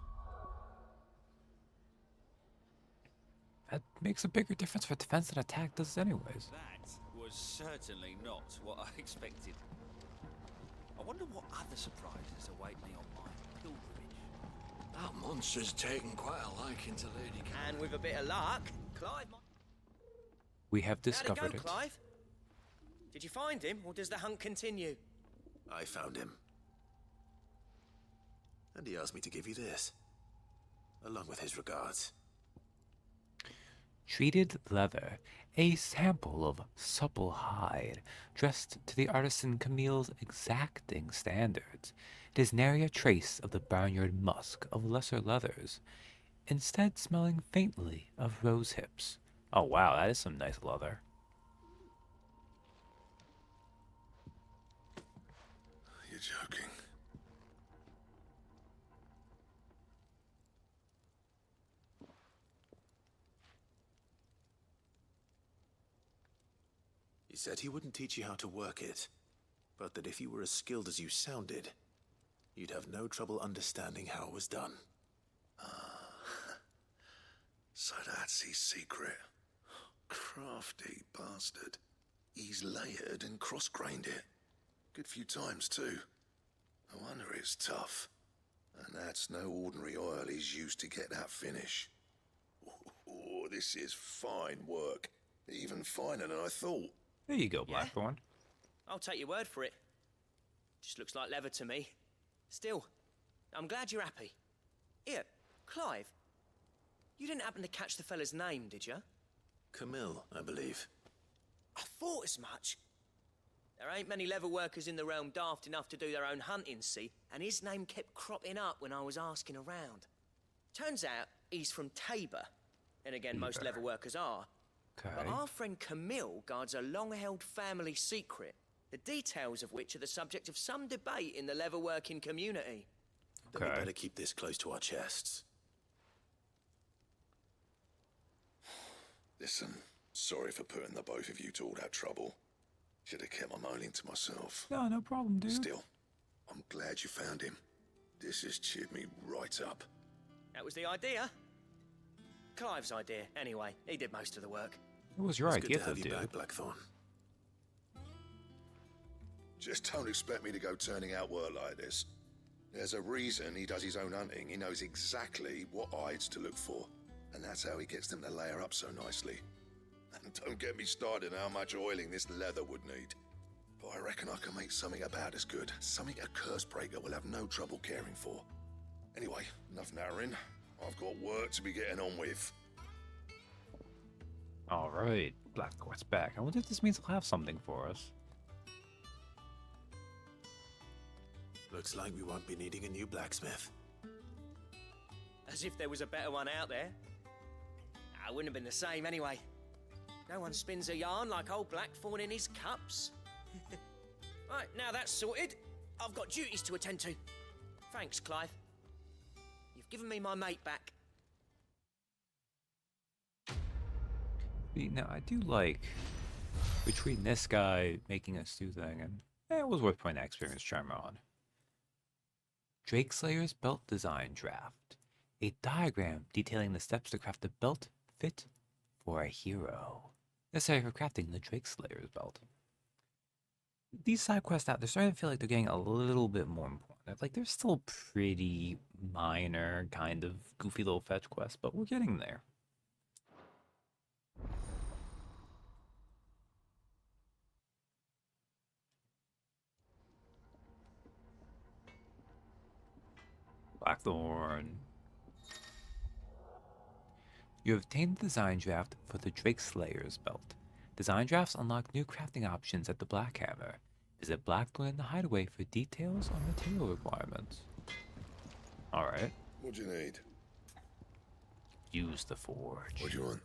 That makes a bigger difference for defense than attack does anyways. That was certainly not what I expected. I wonder what other surprises await me on my pilgrimage. That monster's taken quite a liking to Lady Cat. And with a bit of luck, Clive might... We have discovered How'd it it. go, Clive? Did you find him, or does the hunt continue? I found him. And he asked me to give you this, along with his regards. Treated leather, a sample of supple hide, dressed to the artisan Camille's exacting standards. It is nary a trace of the barnyard musk of lesser leathers, instead smelling faintly of rose hips. Oh wow, that is some nice leather. You're joking. He said he wouldn't teach you how to work it, but that if you were as skilled as you sounded, you'd have no trouble understanding how it was done. So that's his secret. Crafty bastard. He's layered and cross-grained it. Good few times, too. No wonder it's tough. And that's no ordinary oil he's used to get that finish. Well, this is fine work. Even finer than I thought. There you go, Blackthorn. I'll take your word for it. Just looks like leather to me. Still, I'm glad you're happy. Here, Clive. You didn't happen to catch the fella's name, did you? Camille, I believe. I thought as much. There ain't many leather workers in the realm daft enough to do their own hunting, see? And his name kept cropping up when I was asking around. Turns out he's from Tabor. And again, most leather workers are. Okay. But our friend Camille guards a long-held family secret, the details of which are the subject of some debate in the leather-working community. Then we better keep this close to our chests. Listen, sorry for putting the both of you to all that trouble. Should have kept my moaning to myself. No, no problem, dude. Still, I'm glad you found him. This has cheered me right up. That was the idea. Clive's idea, anyway. He did most of the work. It was your It's idea, good to have though, you dude. back, Blackthorn. Just don't expect me to go turning out work like this. There's a reason he does his own hunting. He knows exactly what hides to look for. And that's how he gets them to layer up so nicely. And don't get me started on how much oiling this leather would need. But I reckon I can make something about as good. Something a curse breaker will have no trouble caring for. Anyway, enough narrowing. I've got work to be getting on with. Alright, Blackthorn's back. I wonder if this means he'll have something for us. Looks like we won't be needing a new blacksmith. As if there was a better one out there. I wouldn't have been the same anyway. No one spins a yarn like old Blackthorn in his cups. Right, now that's sorted. I've got duties to attend to. Thanks, Clive. You've given me my mate back. Now, I do like between this guy making a stew thing and it was worth putting that experience charmer on. Drake Slayer's belt design draft. A diagram detailing the steps to craft a belt fit for a hero. Necessary for crafting the Drake Slayer's belt. These side quests out, they're starting to feel like they're getting a little bit more important. Like, they're still pretty minor, kind of goofy little fetch quests, but we're getting there. Blackthorn. You have obtained the design draft for the Drake Slayer's belt. Design drafts unlock new crafting options at the Black Hammer. Visit Blackthorn in the Hideaway for details on material requirements. Alright. What do you need? Use the forge. What do you want?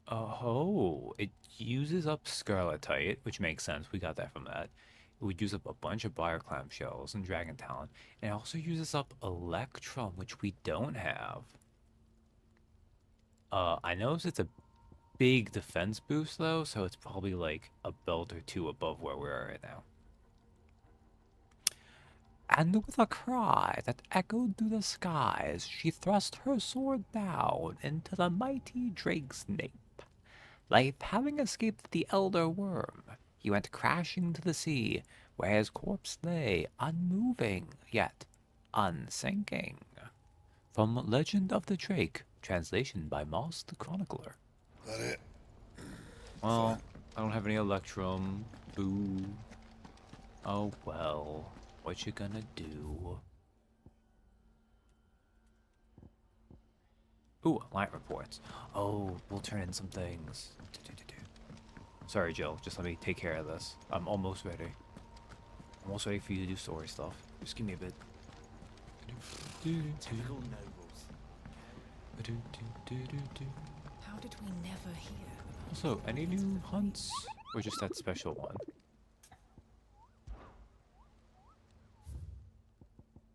Oh, it uses up Scarletite, which makes sense. We got that from that. It would use up a bunch of Briar Clam shells and Dragon Talon. And it also uses up Electrum, which we don't have. I noticed it's a big defense boost, though, so it's probably like a belt or two above where we are right now. And with a cry that echoed through the skies, she thrust her sword down into the mighty drake's nape. Life having escaped the elder worm, he went crashing to the sea, where his corpse lay, unmoving, yet unsinking. From Legend of the Drake, translation by Moss the Chronicler. That it? Well, I don't have any Electrum. Boo. Oh well. What you gonna do? Ooh, light reports. Oh, we'll turn in some things. Sorry, Jill. Just let me take care of this. I'm almost ready. Almost ready for you to do story stuff. Just give me a bit. Typical nobles. How did we never hear? Also, any new hunts? Or just that special one?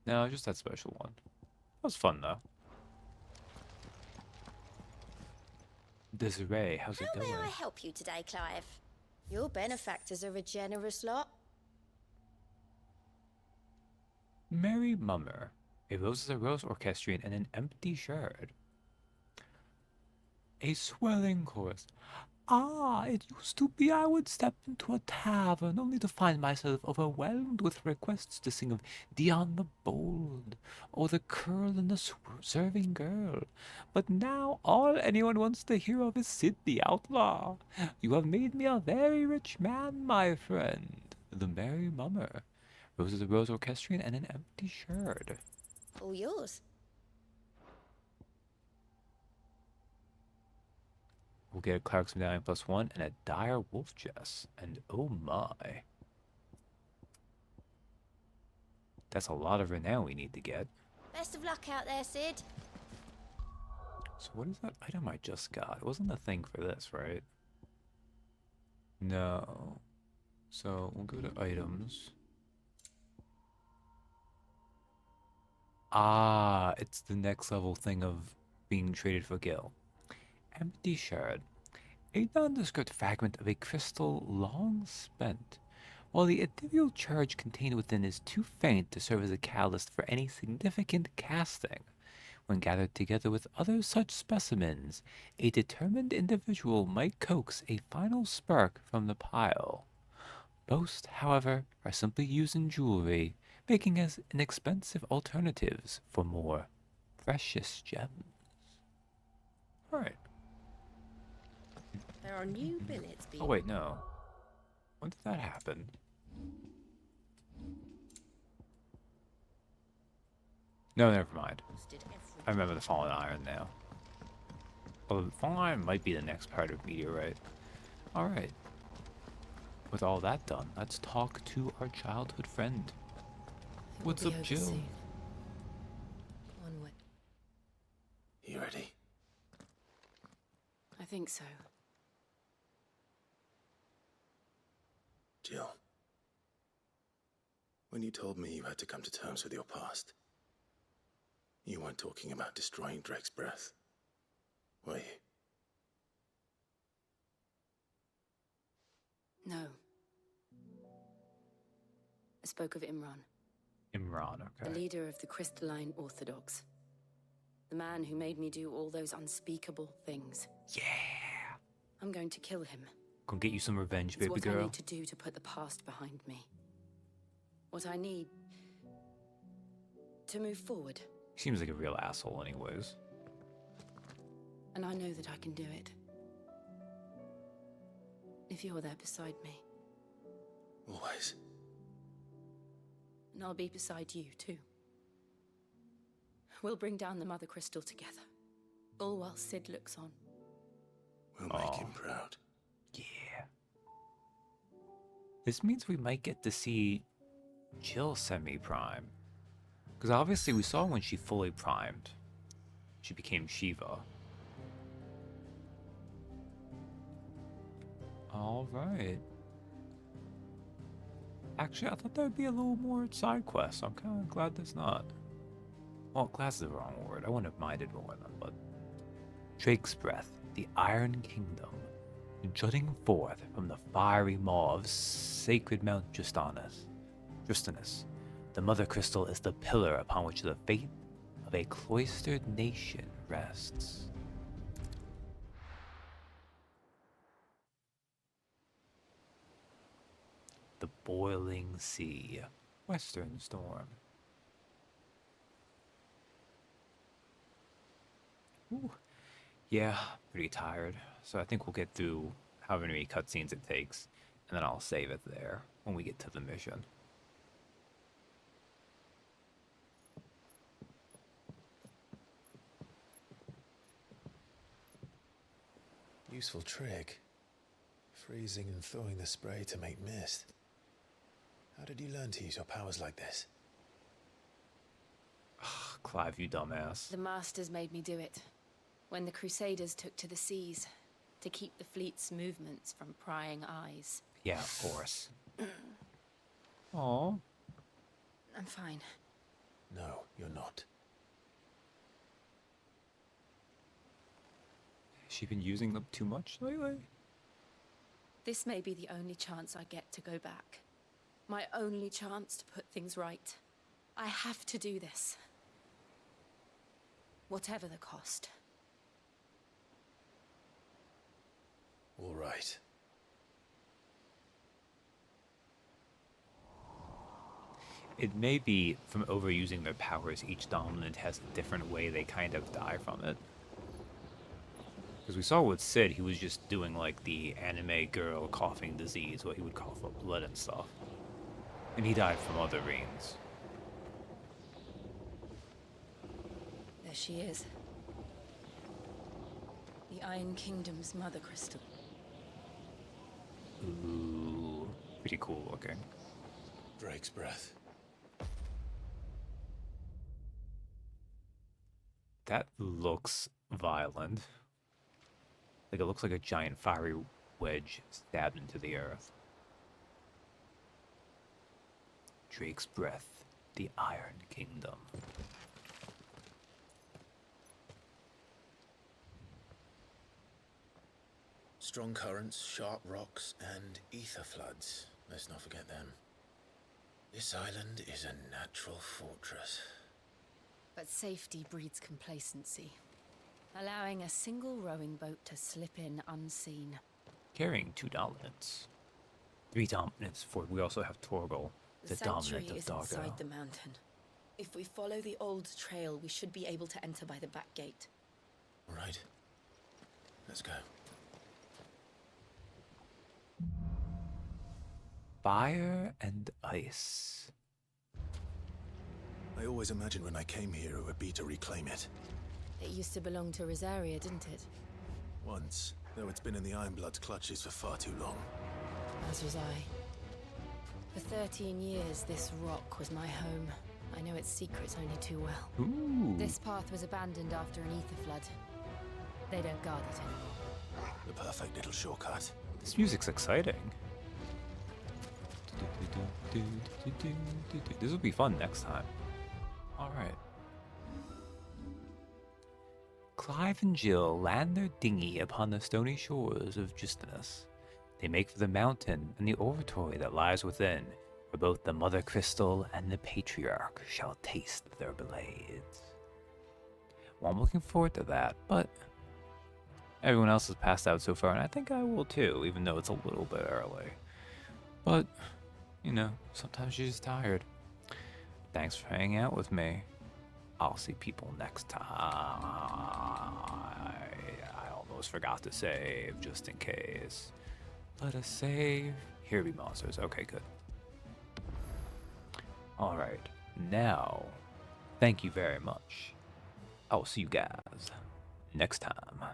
No, just that special one. That was fun, though. Desiree, how's it going? How may I help you today, Clive? Your benefactors are a generous lot. Mary Mummer. A rose is a rose orchestrion and an empty sherd. A swelling chorus. Ah, it used to be I would step into a tavern only to find myself overwhelmed with requests to sing of Dion the Bold or the Curl and the Serving Girl. But now all anyone wants to hear of is Sid the Outlaw. You have made me a very rich man, my friend. The Merry Mummer. Rose of the Rose Orchestrion and an empty sherd. All yours. We'll get a Clark's Medallion +1 and a Dire Wolf Chest. And oh my. That's a lot of renown we need to get. Best of luck out there, Sid. So what is that item I just got? It wasn't a thing for this, right? No. So we'll go to items. Ah, it's the next level thing of being traded for Gil. Empty shard. A nondescript fragment of a crystal long spent. While the ethereal charge contained within is too faint to serve as a catalyst for any significant casting, when gathered together with other such specimens, a determined individual might coax a final spark from the pile. Most, however, are simply used in jewelry, making as inexpensive alternatives for more precious gems. Alright. There are new billets being... Oh wait, no. When did that happen? No, never mind. I remember the Fallen Iron now. Well, the Fallen Iron might be the next part of Meteorite. Alright. With all that done, let's talk to our childhood friend. What's up, Jill? Onward. You ready? I think so. Jill. When you told me you had to come to terms with your past, you weren't talking about destroying Drake's breath, were you? No. I spoke of Imran. Imran, The okay. leader of the Crystalline Orthodox. The man who made me do all those unspeakable things. Yeah! I'm going to kill him. Gonna get you some revenge, It's baby what I girl. need to do to put the past behind me. What I need to move forward. Seems like a real asshole anyways. And I know that I can do it. If you're there beside me. Always. And I'll be beside you, too. We'll bring down the Mother Crystal together. All while Sid looks on. We'll make him proud. Yeah. This means we might get to see Jill semi-prime. Because obviously we saw when she fully primed. She became Shiva. Alright. Actually, I thought there would be a little more side quests. I'm kind of glad there's not. Well, glad is the wrong word. I wouldn't have minded more than, but... Drake's Breath, the Iron Kingdom, jutting forth from the fiery maw of sacred Mount Justanus. The Mother Crystal is the pillar upon which the fate of a cloistered nation rests. The Boiling Sea, Western Storm. Ooh. Yeah, pretty tired. So I think we'll get through however many cutscenes it takes, and then I'll save it there when we get to the mission. Useful trick. Freezing and throwing the spray to make mist. How did you learn to use your powers like this? Clive, you dumbass. The Masters made me do it. When the Crusaders took to the seas, to keep the fleet's movements from prying eyes. Yeah, of course. Aww. I'm fine. No, you're not. Has she been using them too much lately? This may be the only chance I get to go back. My only chance to put things right. I have to do this. Whatever the cost. All right. It may be from overusing their powers, each dominant has a different way they kind of die from it. Because we saw with Sid, he was just doing like the anime girl coughing disease, where he would cough up blood and stuff. And he died from other means. There she is. The Iron Kingdom's mother crystal. Ooh, pretty cool looking. Drake's breath. That looks violent. Like it looks like a giant fiery wedge stabbed into the earth. Drake's breath, the Iron Kingdom. Strong currents, sharp rocks, and ether floods. Let's not forget them. This island is a natural fortress. But safety breeds complacency, allowing a single rowing boat to slip in unseen. Carrying 2 dominants. 3 dominants, for we also have Torgal, the dominant of is Dargo. inside the mountain. If we follow the old trail, we should be able to enter by the back gate. All right. Let's go. Fire and ice. I always imagined when I came here it would be to reclaim it. It used to belong to Rosaria, didn't it? Once, though it's been in the Ironblood's clutches for far too long. As was I. For 13 years, this rock was my home. I know its secrets only too well. Ooh. This path was abandoned after an ether flood. They don't guard it anymore. The perfect little shortcut. This music's exciting. This will be fun next time. Alright. Clive and Jill land their dinghy upon the stony shores of Justinus. They make for the mountain and the oratory that lies within, where both the Mother Crystal and the Patriarch shall taste their blades. Well, I'm looking forward to that, but everyone else has passed out so far, and I think I will too, even though it's a little bit early. But, you know, sometimes you're just tired. Thanks for hanging out with me. I'll see people next time. I almost forgot to save, just in case. Let us save. Here be monsters. Okay, good. Alright, now, thank you very much. I will see you guys next time.